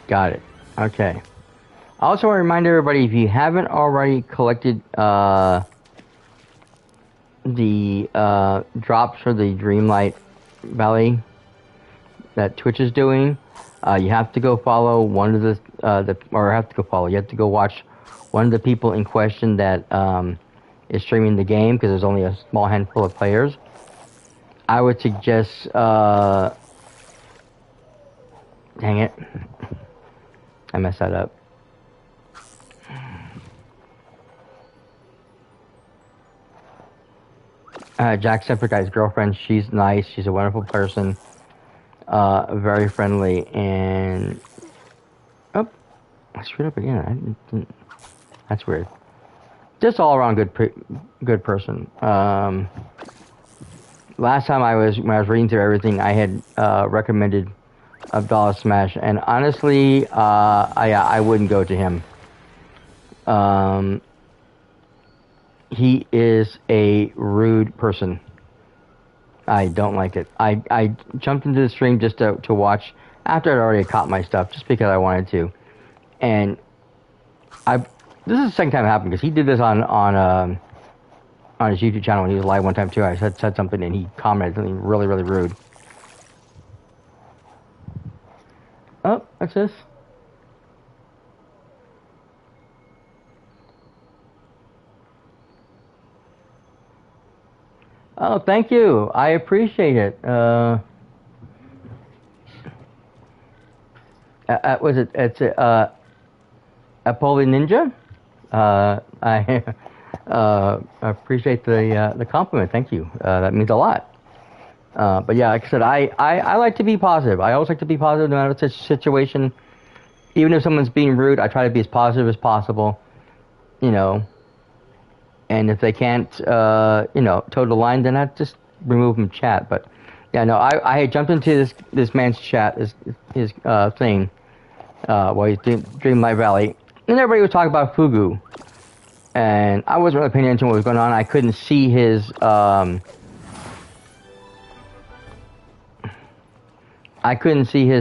Got it. Okay. I also want to remind everybody, if you haven't already collected the drops for the Dreamlight Valley that Twitch is doing, you have to go follow one of you have to go watch one of the people in question that is streaming the game, because there's only a small handful of players. I would suggest, dang it. I messed that up. Jacksepticeye's girlfriend, she's nice, she's a wonderful person, very friendly, and... Oh, I screwed up again. That's weird. Just all around good person. Last time when I was reading through everything, I had recommended Abdallah Smash, and honestly, I wouldn't go to him. He is a rude person. I don't like it. I jumped into the stream just to watch after I'd already caught my stuff, just because I wanted to. And This is the second time it happened, because he did this on his YouTube channel when he was live one time too. I said something and he commented something really, really rude. Oh, what's this? Oh, thank you. I appreciate it. Was it? It's a Poli Ninja. I appreciate the compliment. Thank you. That means a lot. But yeah, like I said, I like to be positive. I always like to be positive no matter the situation. Even if someone's being rude, I try to be as positive as possible. You know. And if they can't, toe the line, then I just remove them chat. But yeah, no, I had jumped into this man's chat, his thing, while he's doing Dreamlight Valley, and everybody was talking about Fugu, and I wasn't really paying attention to what was going on. I couldn't see his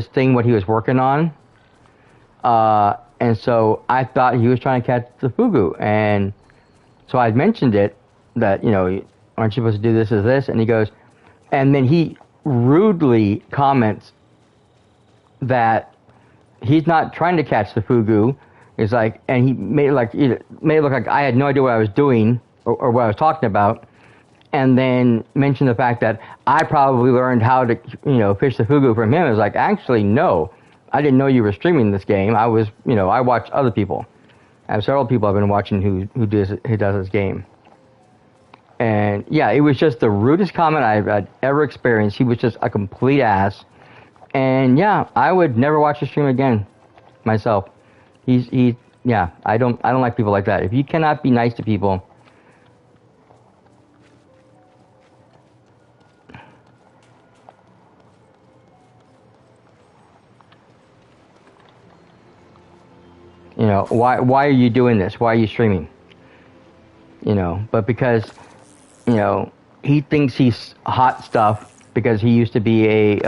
thing, what he was working on, and so I thought he was trying to catch the Fugu, and so I mentioned it, that, aren't you supposed to do this as this? And he goes, and then he rudely comments that he's not trying to catch the Fugu. It's like, and he made it look like I had no idea what I was doing or what I was talking about. And then mentioned the fact that I probably learned how to, fish the Fugu from him. It was like, actually, no, I didn't know you were streaming this game. I was, I watched other people. I have several people I've been watching who does this game. And yeah, it was just the rudest comment I've ever experienced. He was just a complete ass. And yeah, I would never watch his stream again myself. Yeah, I don't like people like that. If you cannot be nice to people, why are you doing this? Why are you streaming? But because, he thinks he's hot stuff because he used to be a,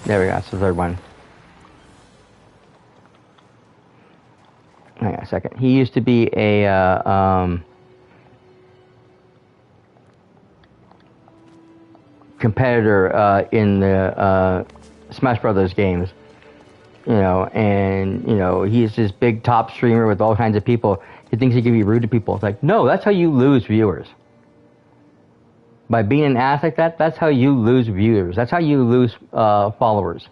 there we go, that's the third one. Hang on a second. He used to be a, competitor, in the, Smash Brothers games. And he's this big top streamer with all kinds of people. He thinks he can be rude to people. It's like, no, that's how you lose viewers. By being an ass like that, that's how you lose viewers. That's how you lose followers.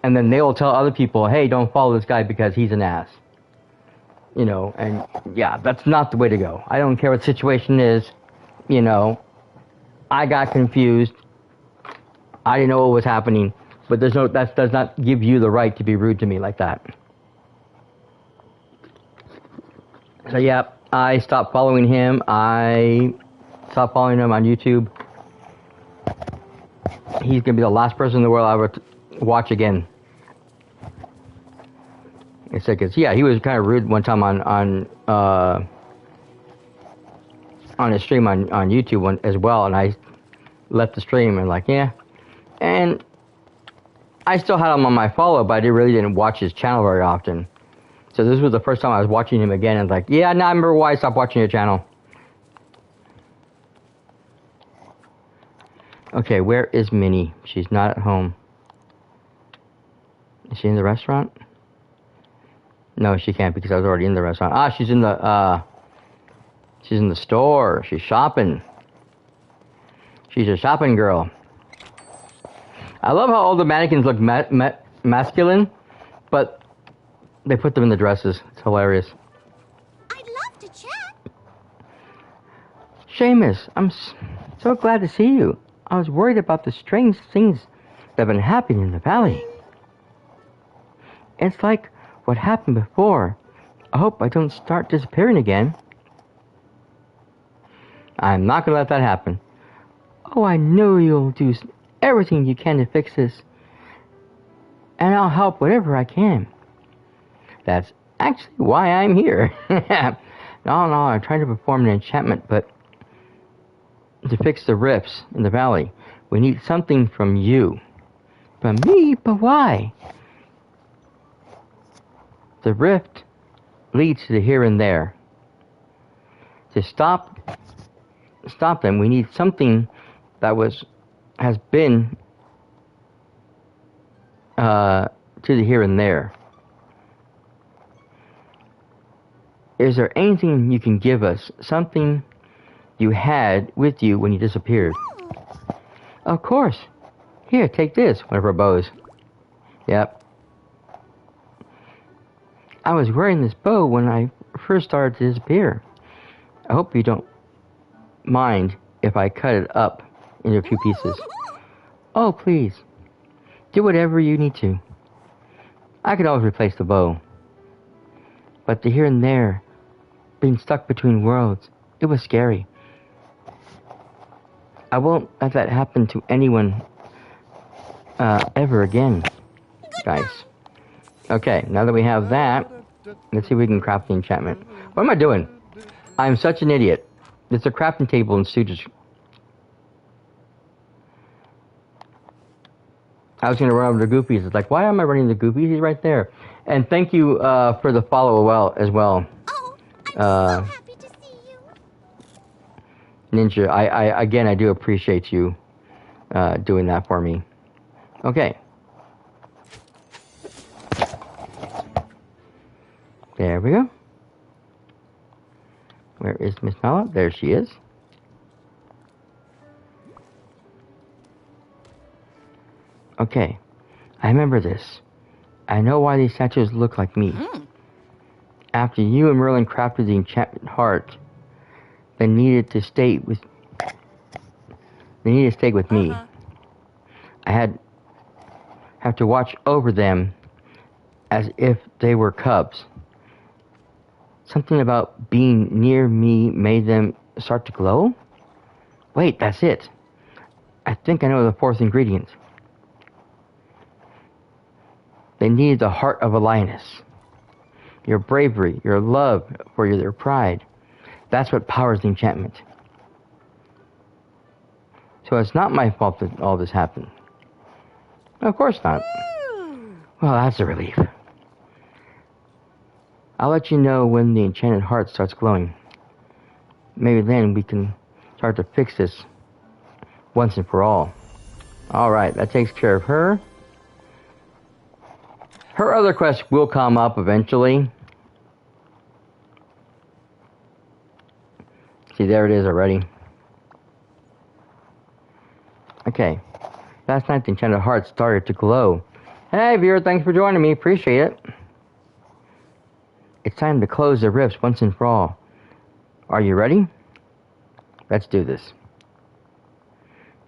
And then they will tell other people, hey, don't follow this guy because he's an ass. And yeah, that's not the way to go. I don't care what the situation is. I got confused. I didn't know what was happening. But that does not give you the right to be rude to me like that. So yeah, I stopped following him. I stopped following him on YouTube. He's gonna be the last person in the world I would watch again. It's like, yeah, he was kind of rude one time on his stream on YouTube as well, and I left the stream and yeah, and I still had him on my follow, but I really didn't watch his channel very often. So this was the first time I was watching him again, and yeah, now I remember why I stopped watching your channel. Okay, where is Minnie? She's not at home. Is she in the restaurant? No, she can't because I was already in the restaurant. Ah, she's in the store. She's shopping. She's a shopping girl. I love how all the mannequins look masculine, but they put them in the dresses. It's hilarious. I'd love to chat. Seamus, I'm so glad to see you. I was worried about the strange things that have been happening in the valley. It's like what happened before. I hope I don't start disappearing again. I'm not going to let that happen. Oh, I know you'll do everything you can to fix this. And I'll help whatever I can. That's actually why I'm here. No, I'm trying to perform an enchantment, but to fix the rifts in the valley, we need something from you. From me? But why? The rift leads to the here and there. To stop them, we need something that has been to the here and there. Is there anything you can give us? Something you had with you when you disappeared? Of course. Here, take this. One of her bows. Yep. I was wearing this bow when I first started to disappear. I hope you don't mind if I cut it up into a few pieces. Oh, please. Do whatever you need to. I could always replace the bow. But the here and there, being stuck between worlds, it was scary. I won't let that happen to anyone ever again, guys. Okay, now that we have that, let's see if we can craft the enchantment. What am I doing? I'm such an idiot. It's a crafting table in Stooges. I was going to run over to Goofy's. It's like, why am I running the Goofy's? He's right there. And thank you for the follow as well. Oh, I'm so happy to see you. Ninja, I do appreciate you doing that for me. Okay. There we go. Where is Miss Nala? There she is. Okay. I remember this. I know why these statues look like me. After you and Merlin crafted the enchantment heart, they needed to stay with me. I have to watch over them as if they were cubs. Something about being near me made them start to glow? Wait, that's it. I think I know the fourth ingredient. They needed the heart of a lioness. Your bravery, your love for their pride. That's what powers the enchantment. So it's not my fault that all this happened. Of course not. Well, that's a relief. I'll let you know when the enchanted heart starts glowing. Maybe then we can start to fix this once and for all. Alright, that takes care of her. Her other quest will come up eventually. See, there it is already. Okay. Last night the enchanted heart started to glow. Hey, viewer, thanks for joining me. Appreciate it. It's time to close the rifts once and for all. Are you ready? Let's do this.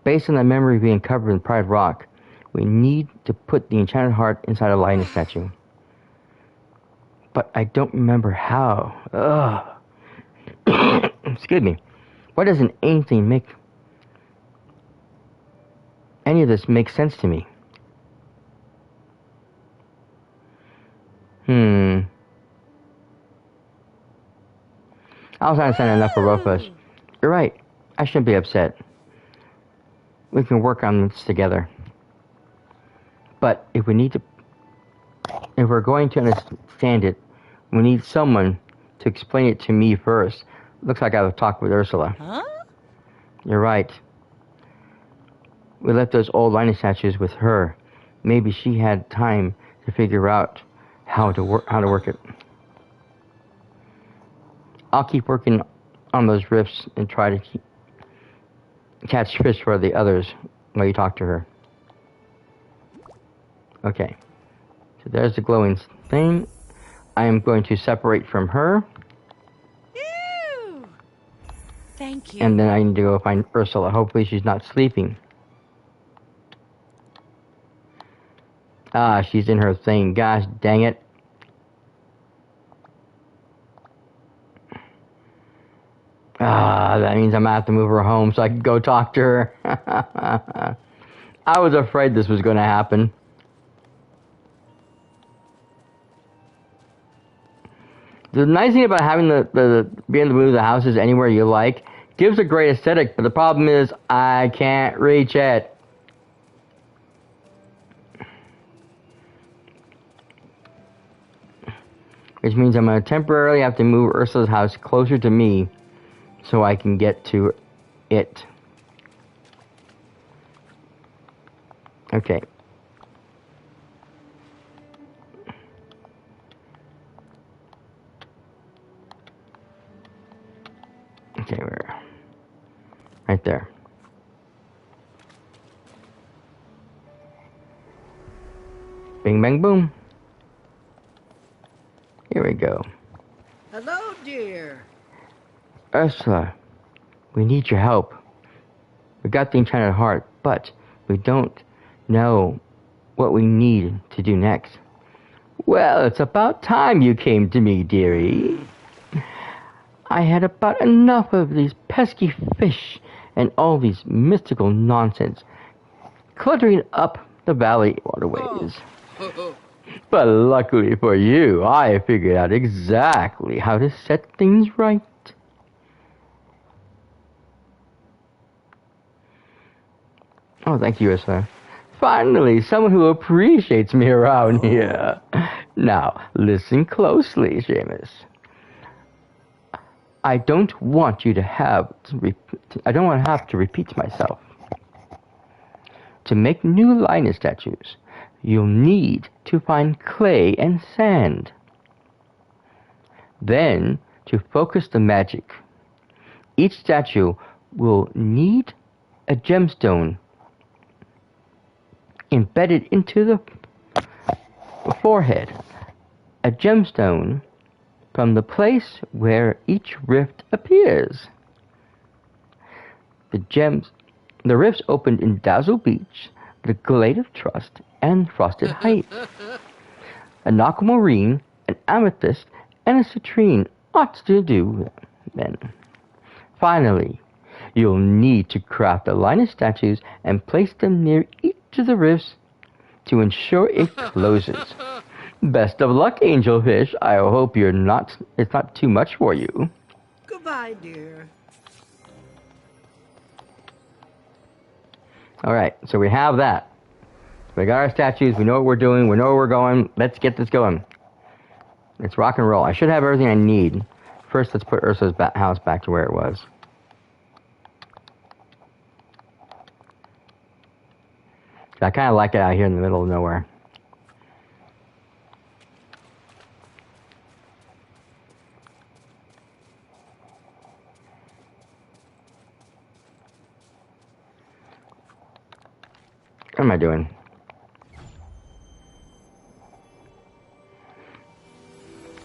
Based on the memory being covered in Pride Rock, we need to put the enchanted heart inside a lioness statue. But I don't remember how. Ugh. Excuse me. Why doesn't any of this make sense to me? I was not saying enough for both of us. You're right. I shouldn't be upset. We can work on this together. But if we're going to understand it, we need someone to explain it to me first. Looks like I have a talk with Ursula. Huh? You're right. We left those old lioness statues with her. Maybe she had time to figure out how to work it. I'll keep working on those rifts and try to catch fish for the others while you talk to her. Okay. So there's the glowing thing. I am going to separate from her. Ew. Thank you. And then I need to go find Ursula. Hopefully she's not sleeping. Ah, she's in her thing. Gosh dang it. Ah, that means I'm going to have to move her home so I can go talk to her. I was afraid this was going to happen. The nice thing about having being able to move the houses anywhere you like gives a great aesthetic, but the problem is I can't reach it. which means I'm going to temporarily have to move Ursula's house closer to me so I can get to it. Okay. Okay, we're right there. Bing, bang, boom. Here we go. Hello, dear. Ursula, we need your help. We got the enchanted heart, but we don't know what we need to do next. Well, it's about time you came to me, dearie. I had about enough of these pesky fish and all these mystical nonsense cluttering up the valley waterways. But luckily for you, I figured out exactly how to set things right. Oh, thank you, Ursula. Finally, someone who appreciates me around here. Now, listen closely, Seamus. I don't want to have to repeat myself. To make new Linus statues, you'll need to find clay and sand. Then, to focus the magic, each statue will need a gemstone embedded into the forehead. A gemstone from the place where each rift appears. The rifts opened in Dazzle Beach, the Glade of Trust, and Frosted Heights. An aquamarine, an amethyst, and a citrine ought to do then. Finally, you'll need to craft the Linus statues and place them near each of the rifts to ensure it closes. Best of luck, angelfish. I hope it's not too much for you. Goodbye, dear. Alright, so we have that. We got our statues, we know what we're doing, we know where we're going. Let's get this going. Let's rock and roll. I should have everything I need. First, let's put Ursula's house back to where it was. I kind of like it out here in the middle of nowhere. What am I doing?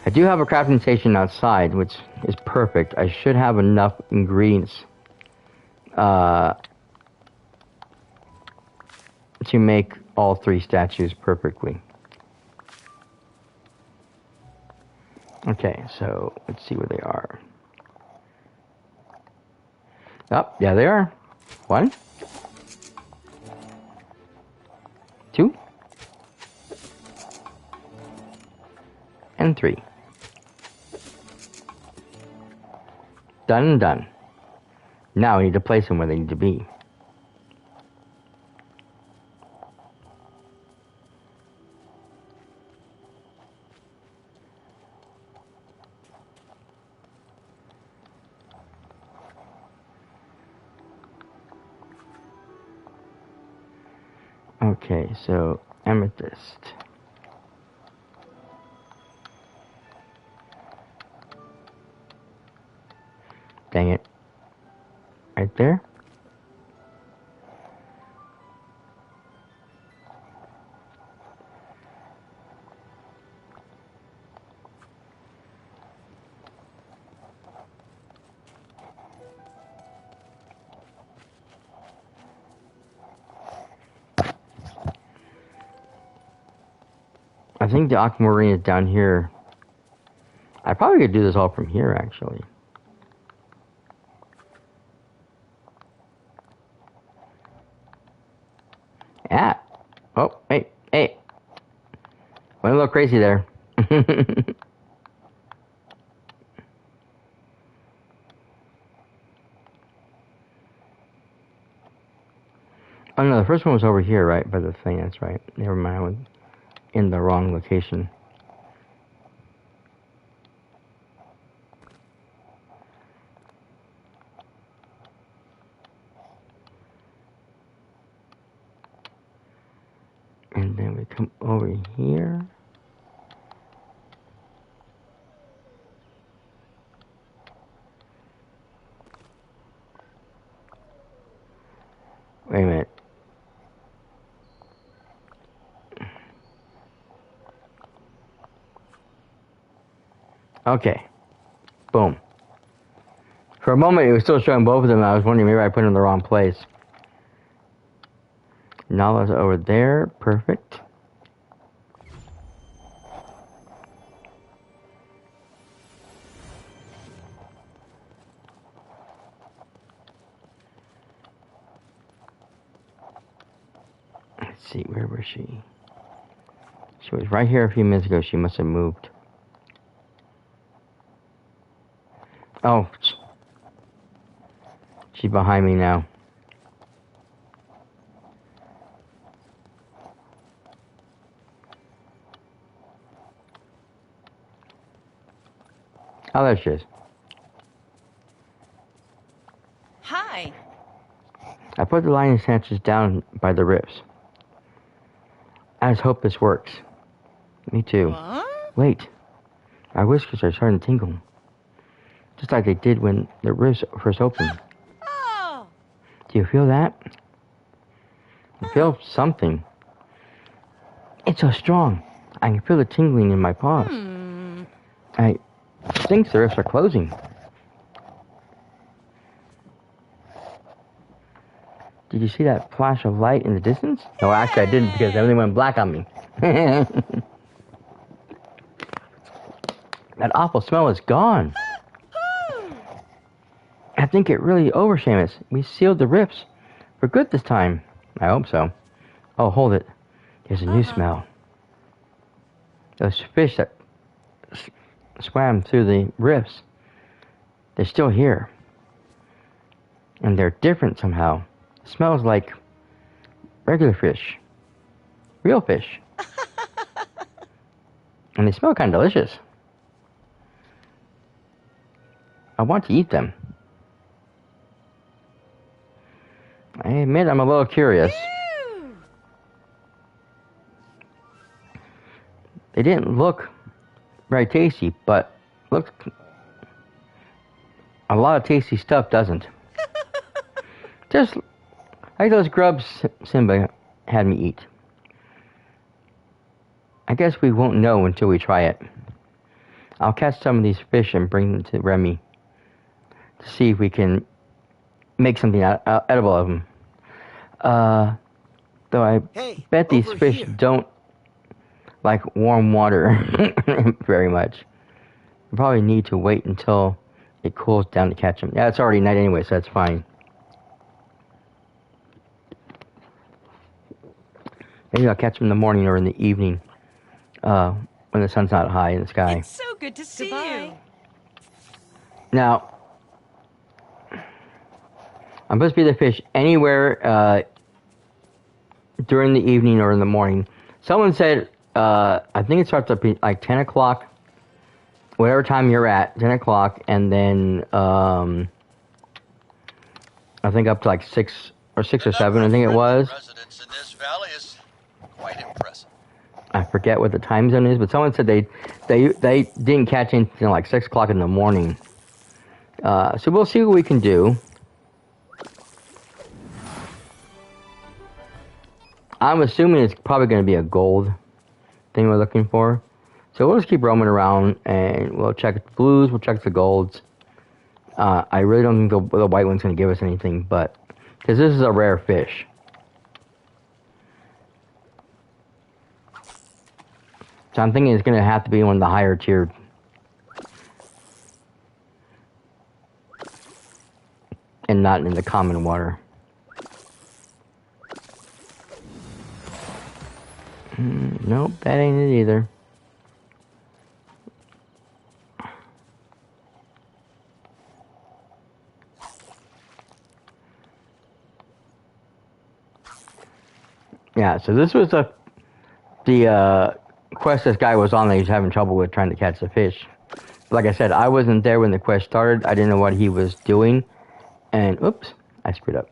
I do have a crafting station outside, which is perfect. I should have enough ingredients to make all three statues perfectly. Okay, so let's see where they are. Oh, yeah, they are. 1, 2, and 3. Done and done. Now I need to place them where they need to be. Okay, so amethyst. Dang it. Right there. I think the aquamarine is down here. I probably could do this all from here, actually. Yeah. Oh, hey. Went a little crazy there. Oh no, the first one was over here, right, by the thing, that's right. Never mind, I was in the wrong location. come over here. Wait a minute. Okay. Boom. For a moment, it was still showing both of them. I was wondering maybe I put them in the wrong place. Nala's over there. Perfect. Let's see, where was she? She was right here a few minutes ago. She must have moved. Oh. She's behind me now. Oh, there she is. Hi. I put the lion snatches down by the ribs. I just hope this works. Me too. What? Wait. My whiskers are starting to tingle. Just like they did when the ribs first opened. Oh. Do you feel that? I feel something. It's so strong. I can feel the tingling in my paws. I think the ribs are closing. Did you see that flash of light in the distance? No, actually I didn't because everything went black on me. That awful smell is gone. I think it really over, Seamus. We sealed the ribs for good this time. I hope so. Oh, hold it. There's a new smell. Those fish that swam through the rifts, they're still here. And they're different somehow. It smells like regular fish. Real fish. And they smell kind of delicious. I want to eat them. I admit I'm a little curious. Ew. They didn't look very tasty, but looked a lot of tasty stuff doesn't. Just like those grubs Simba had me eat. I guess we won't know until we try it. I'll catch some of these fish and bring them to Remy to see if we can make something edible of them. Though I bet these fish don't like warm water very much. You probably need to wait until it cools down to catch them. Yeah, it's already night anyway, so that's fine. Maybe I'll catch them in the morning or in the evening when the sun's not high in the sky. It's so good to see you. Now, I'm supposed to be the fish anywhere during the evening or in the morning. Someone said, I think it starts at like 10 o'clock, whatever time you're at, 10 o'clock, and then I think up to like 6 or 7, I think it was. Residents in this valley is quite impressive. I forget what the time zone is, but someone said they didn't catch anything until like 6 o'clock in the morning. So we'll see what we can do. I'm assuming it's probably going to be a gold thing we're looking for. So we'll just keep roaming around and we'll check the blues, we'll check the golds. I really don't think the white one's going to give us anything, but because this is a rare fish. So I'm thinking it's going to have to be one of the higher tiered. And not in the common water. Nope, that ain't it either. Yeah, so this was the quest this guy was on that he's having trouble with trying to catch the fish. Like I said, I wasn't there when the quest started. I didn't know what he was doing. And, oops, I screwed up.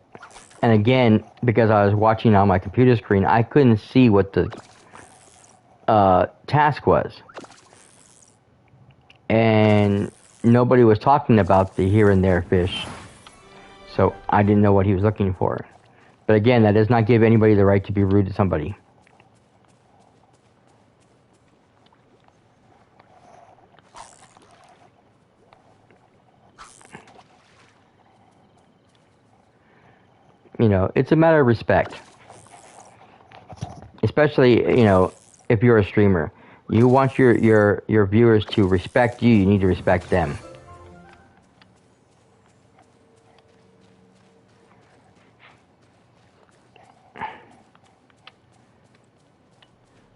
And again, because I was watching on my computer screen, I couldn't see what the task was. And nobody was talking about the here and there fish. So I didn't know what he was looking for. But again, that does not give anybody the right to be rude to somebody. You know, it's a matter of respect. Especially, you know, if you're a streamer. You want your viewers to respect you, you need to respect them.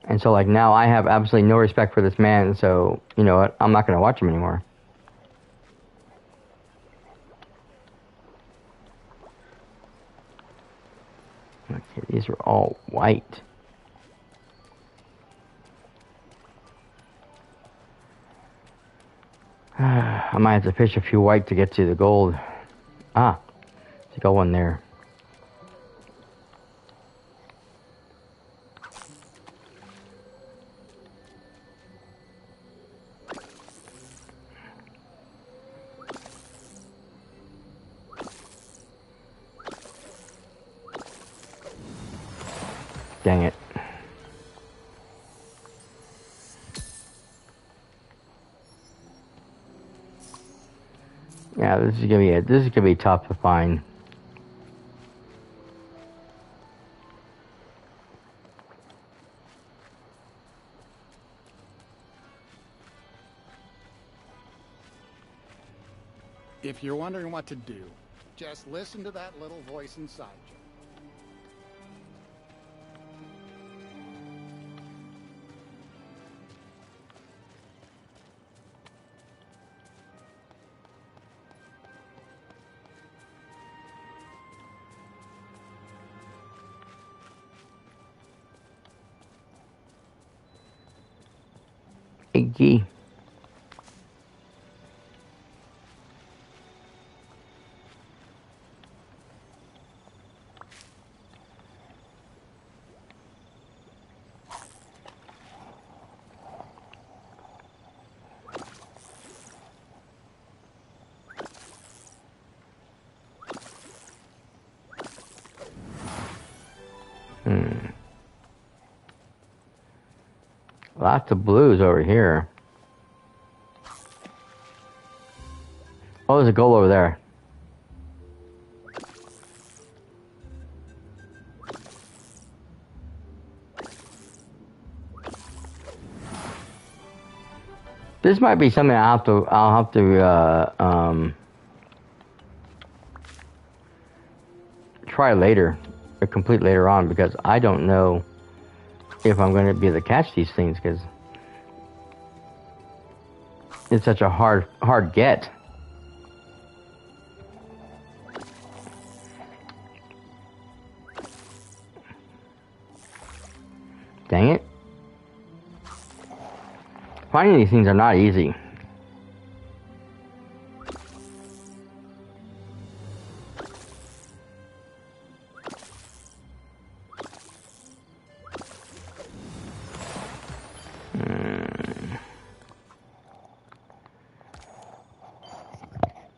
And so, like, now I have absolutely no respect for this man, so, you know what, I'm not going to watch him anymore. Okay, these are all white. I might have to fish a few white to get to the gold. Ah, there's a gold one there. Dang it. Yeah, this is gonna be tough to find. If you're wondering what to do, just listen to that little voice inside you. Iggy. Lots of blues over here. Oh, there's a goal over there. This might be something I'll have to try later, or complete later on, because I don't know if I'm going to be able to catch these things, because it's such a hard get. Dang it. Finding these things are not easy.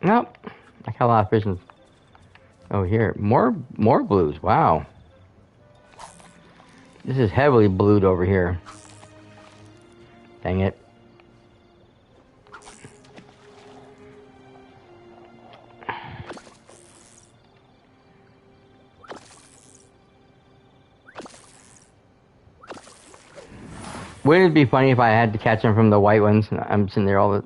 Nope. I got a lot of fish over here. More blues. Wow. This is heavily blued over here. Dang it. Wouldn't it be funny if I had to catch them from the white ones? I'm sitting there all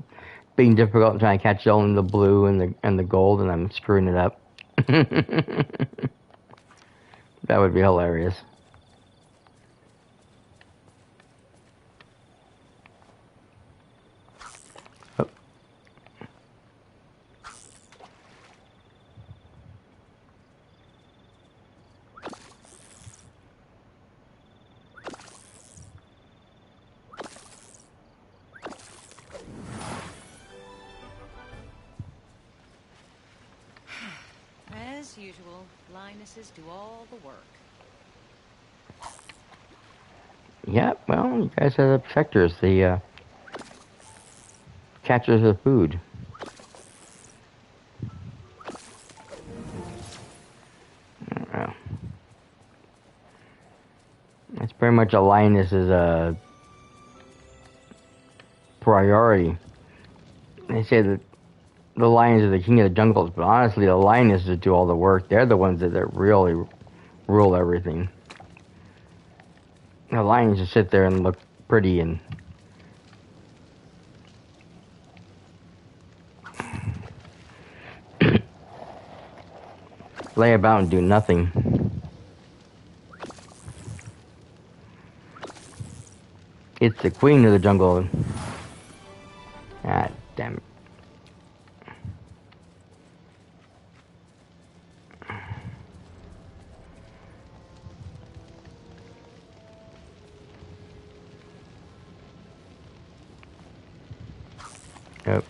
being difficult and trying to catch only the blue and the gold, and I'm screwing it up. That would be hilarious. Oh. As usual, Linuses do all the work. Yeah, well, you guys are the protectors, the catchers of food. Well, that's pretty much a lioness's priority. They say that the lions are the king of the jungles, but honestly, the lionesses do all the work. They're the ones that really rule everything. The lions just sit there and look pretty and lay about and do nothing. It's the queen of the jungle. Ah, damn it. Yep.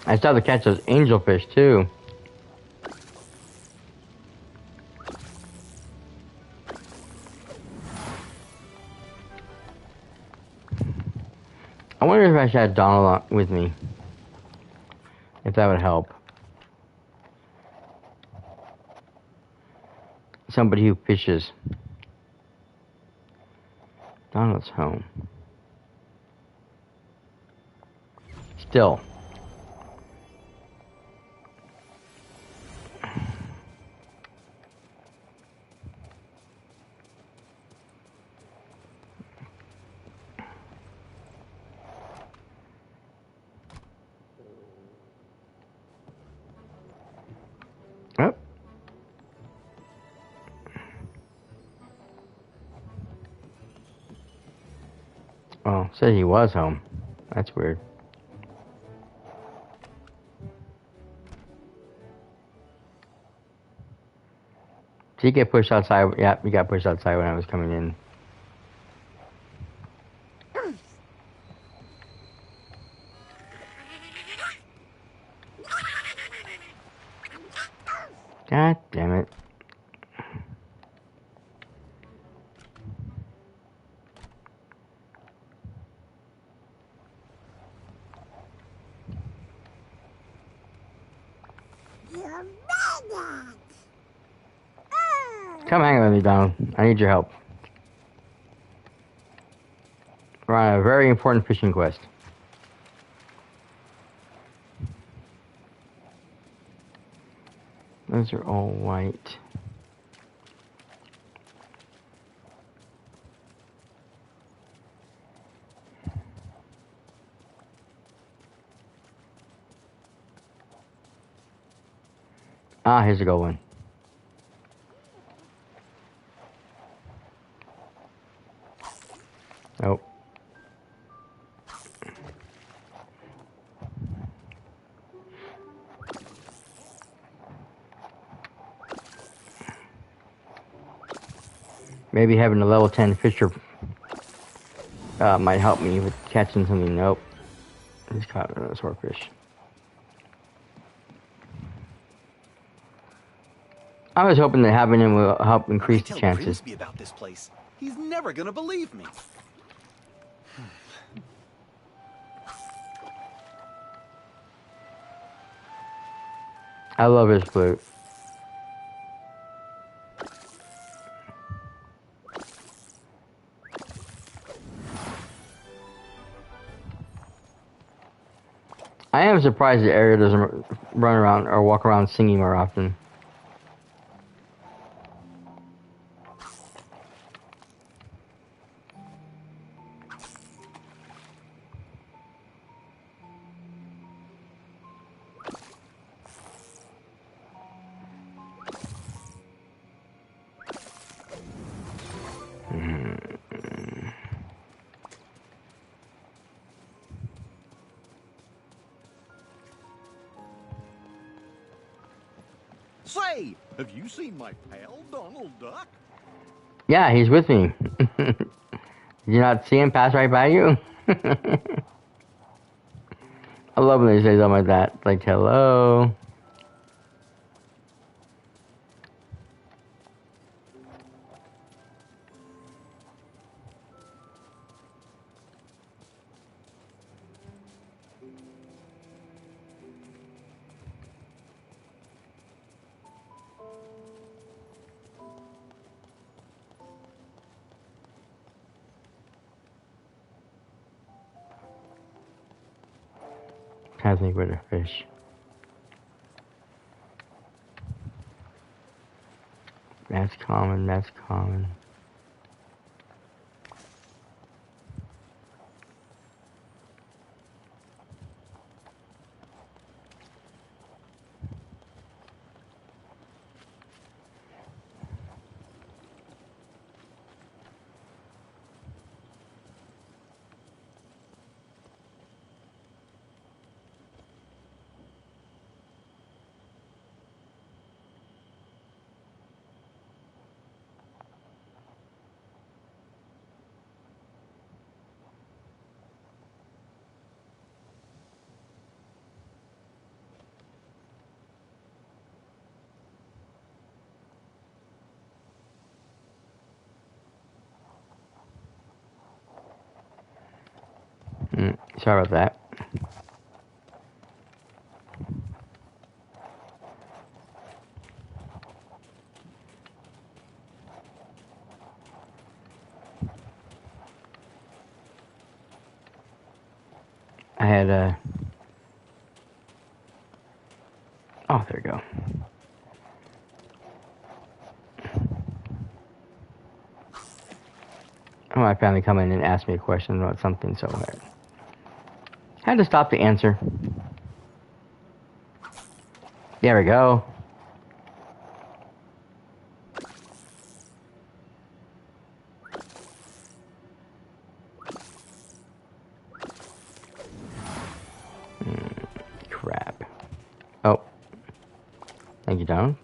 I still have to catch those angelfish too. I wonder if I should have Donald with me. If that would help. Somebody who fishes. Donald's home. Still. Oh. Oh, said he was home. That's weird. Did he get pushed outside? Yeah, he got pushed outside when I was coming in. God damn it. You're bad. Come hang with me, Donald. I need your help. We're on a very important fishing quest. Those are all white. Ah, here's a gold one. Oh. Maybe having a level 10 fisher might help me with catching something. Nope. I just caught a swordfish. I was hoping that having him will help increase the chances. Grimsby about this place. He's never gonna believe me. I love his flute. I am surprised that Ariel doesn't run around or walk around singing more often. Say, have you seen my pal, Donald Duck? Yeah, he's with me. Did you not see him pass right by you? I love when they say something like that. Like, hello. Trying to think where to fish. That's common, that's common. Sorry about that. I had oh, there we go. Oh, my family come in and ask me a question about something, so I had to stop to answer. There we go. Crap. Oh. Thank you, Donald.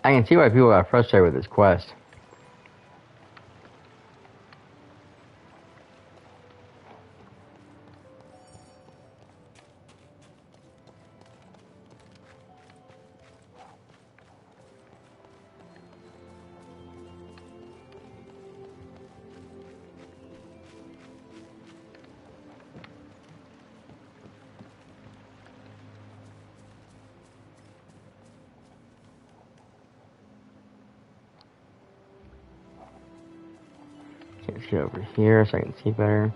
I can see why people got frustrated with this quest. Let's get over here so I can see better.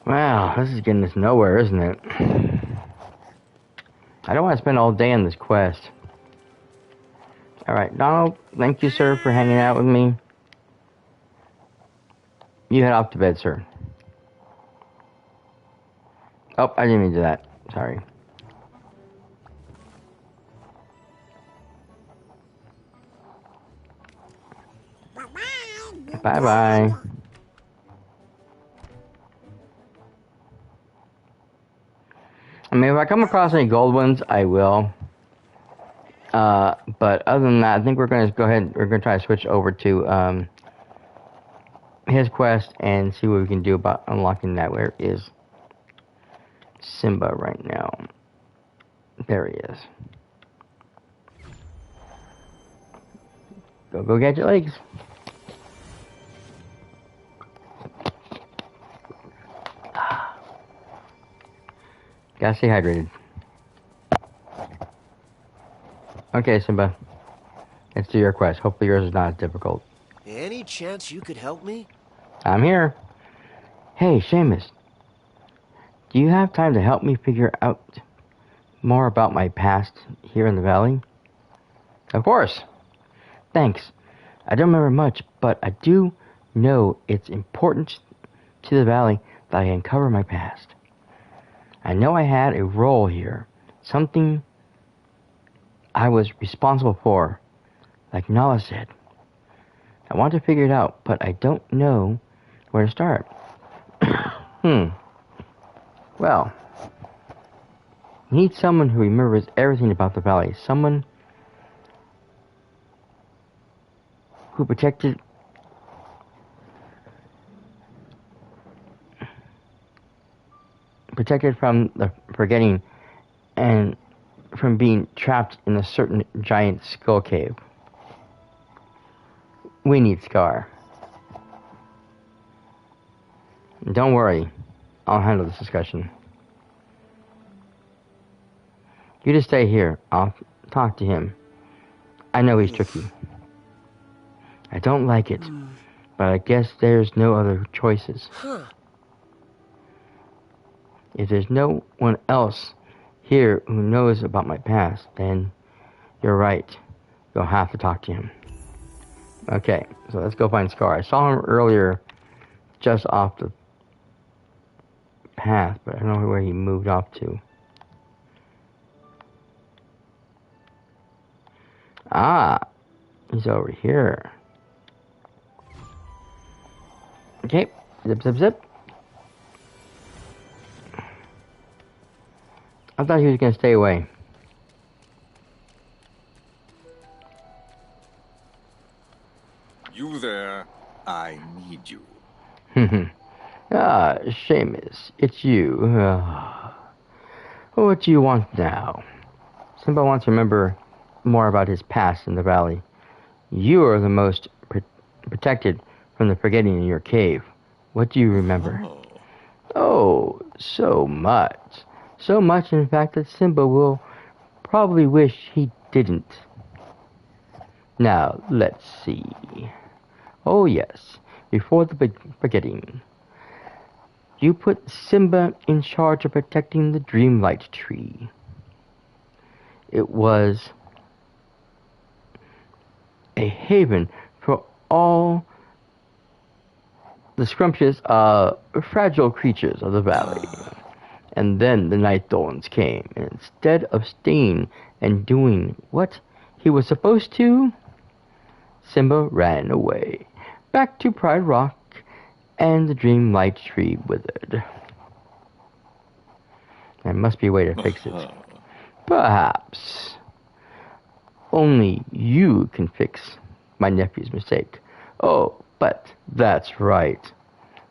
Wow, this is getting us nowhere, isn't it? I don't want to spend all day on this quest. Alright, Donald, thank you, sir, for hanging out with me. You head off to bed, sir. Oh, I didn't mean to do that. Sorry. Bye-bye. I mean, if I come across any gold ones, I will. But other than that, I think we're going to go ahead. We're going to try to switch over to his quest and see what we can do about unlocking that. Where is Simba right now? There he is. Go get your legs. Gotta stay hydrated. Okay, Simba. Answer your quest. Hopefully yours is not as difficult. Any chance you could help me? I'm here. Hey, Seamus. Do you have time to help me figure out more about my past here in the valley? Of course. Thanks. I don't remember much, but I do know it's important to the valley that I uncover my past. I know I had a role here, something I was responsible for, like Nala said. I want to figure it out, but I don't know where to start. Well, you need someone who remembers everything about the valley, someone who protected from the forgetting and from being trapped in a certain giant skull cave. We need Scar. Don't worry, I'll handle this discussion. You just stay here. I'll talk to him. I know he's tricky. I don't like it, but I guess there's no other choices. If there's no one else here who knows about my past, then you're right. You'll have to talk to him. Okay, so let's go find Scar. I saw him earlier just off the path, but I don't know where he moved off to. Ah, he's over here. Okay, zip, zip, zip. I thought he was going to stay away. You there? I need you. Ah, Seamus, it's you. What do you want now? Simba wants to remember more about his past in the valley. You are the most protected from the forgetting in your cave. What do you remember? Oh, so much. So much, in fact, that Simba will probably wish he didn't. Now, let's see. Oh, yes. Before the forgetting, you put Simba in charge of protecting the Dreamlight tree. It was a haven for all the scrumptious, fragile creatures of the valley. And then the night thorns came, and instead of staying and doing what he was supposed to, Simba ran away, back to Pride Rock, and the Dreamlight tree withered. There must be a way to fix it. Perhaps. Only you can fix my nephew's mistake. Oh, but that's right.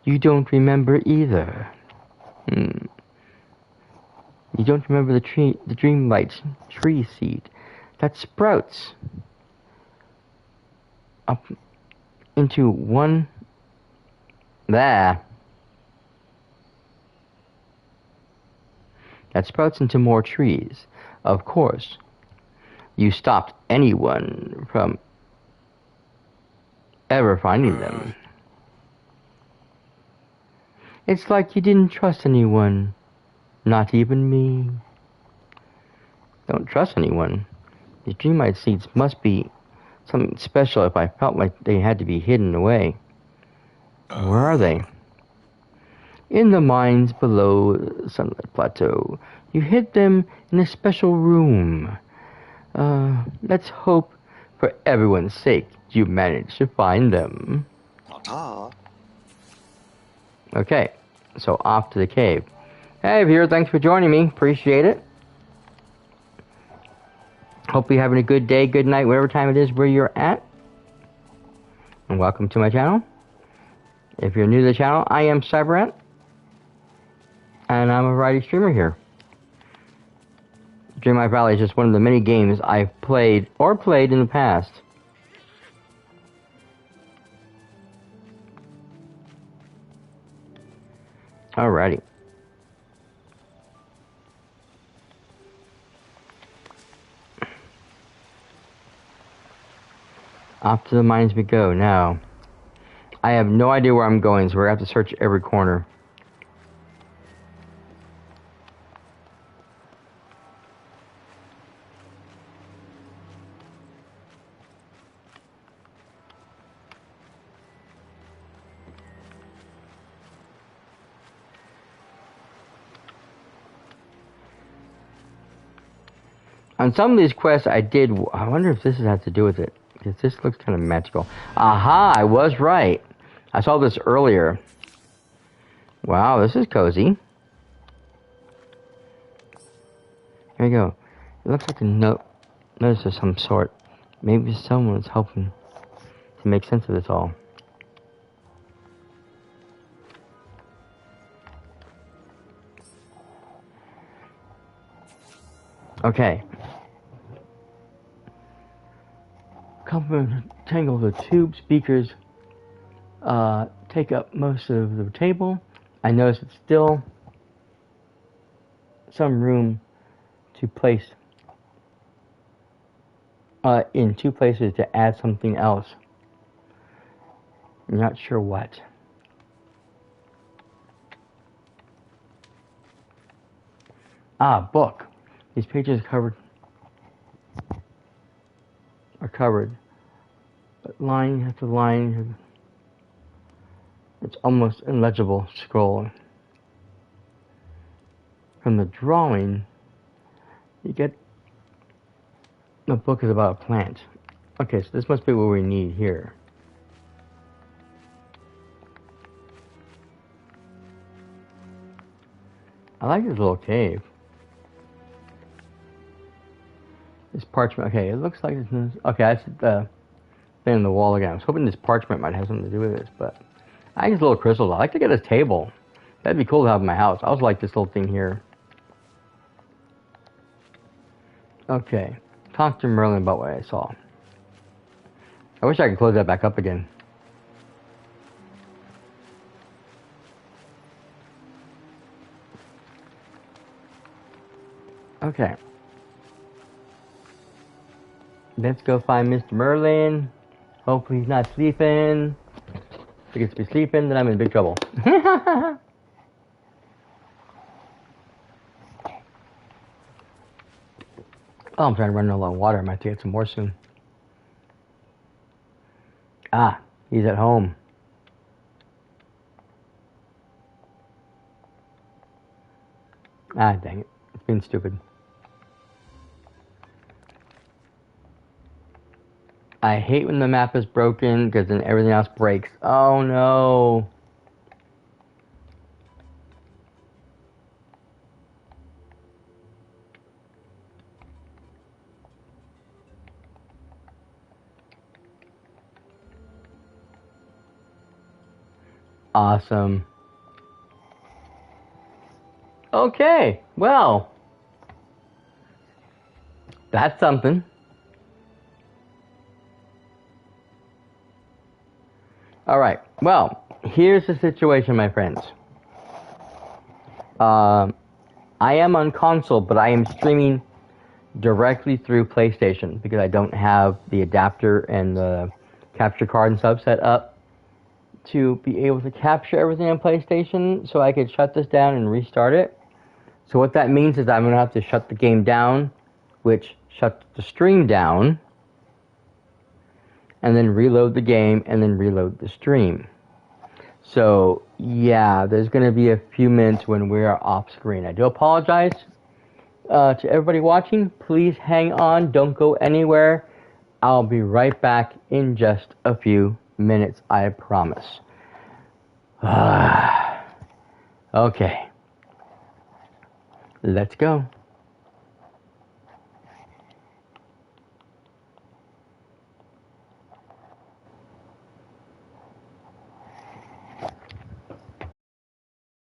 You don't remember either. You don't remember the Dreamlight tree seed that sprouts up into one there. That sprouts into more trees. Of course, you stopped anyone from ever finding them. It's like you didn't trust anyone. Not even me. Don't trust anyone. These Dreamlight seeds must be something special if I felt like they had to be hidden away. Where are they? In the mines below the Sunlit Plateau. You hid them in a special room. Let's hope for everyone's sake you managed to find them. Okay, so off to the cave. Hey, viewer, thanks for joining me. Appreciate it. Hope you're having a good day, good night, whatever time it is where you're at. And welcome to my channel. If you're new to the channel, I am cyperrat, and I'm a variety streamer here. Dreamlight Valley is just one of the many games I've played in the past. Alrighty. Off to the mines we go now. I have no idea where I'm going, so we're going to have to search every corner. On some of these quests, I wonder if this has to do with it. Because this looks kind of magical. Aha, I was right. I saw this earlier. Wow, this is cozy. Here we go. It looks like a notice of some sort. Maybe someone's helping to make sense of this all. Okay. Tangle the tube speakers take up most of the table. I notice it's still some room to place in two places to add something else. I'm not sure what. Book. These pages are covered. But line after line, it's almost illegible scroll. From the drawing, you get the book is about a plant. Okay, so this must be what we need here. I like this little cave. This parchment, okay, it looks like it's, okay, that's the thing on the wall again. I was hoping this parchment might have something to do with this, but I like this little crystals. I like to get a table. That'd be cool to have in my house. I also like this little thing here. Okay, talk to Merlin about what I saw. I wish I could close that back up again. Okay. Let's go find Mr. Merlin. Hopefully he's not sleeping. If he gets to be sleeping, then I'm in big trouble. Oh, I'm trying to run low on water. I might have to get some more soon. He's at home. Dang it. It's been stupid. I hate when the map is broken because then everything else breaks. Oh no. Awesome. Okay, well, that's something. Alright, well, here's the situation, my friends. I am on console, but I am streaming directly through PlayStation because I don't have the adapter and the capture card and stuff set up to be able to capture everything on PlayStation, so I could shut this down and restart it. So what that means is I'm going to have to shut the game down, which shuts the stream down, and then reload the game, and then reload the stream. So, yeah, there's going to be a few minutes when we are off screen. I do apologize to everybody watching. Please hang on. Don't go anywhere. I'll be right back in just a few minutes, I promise. Okay. Let's go.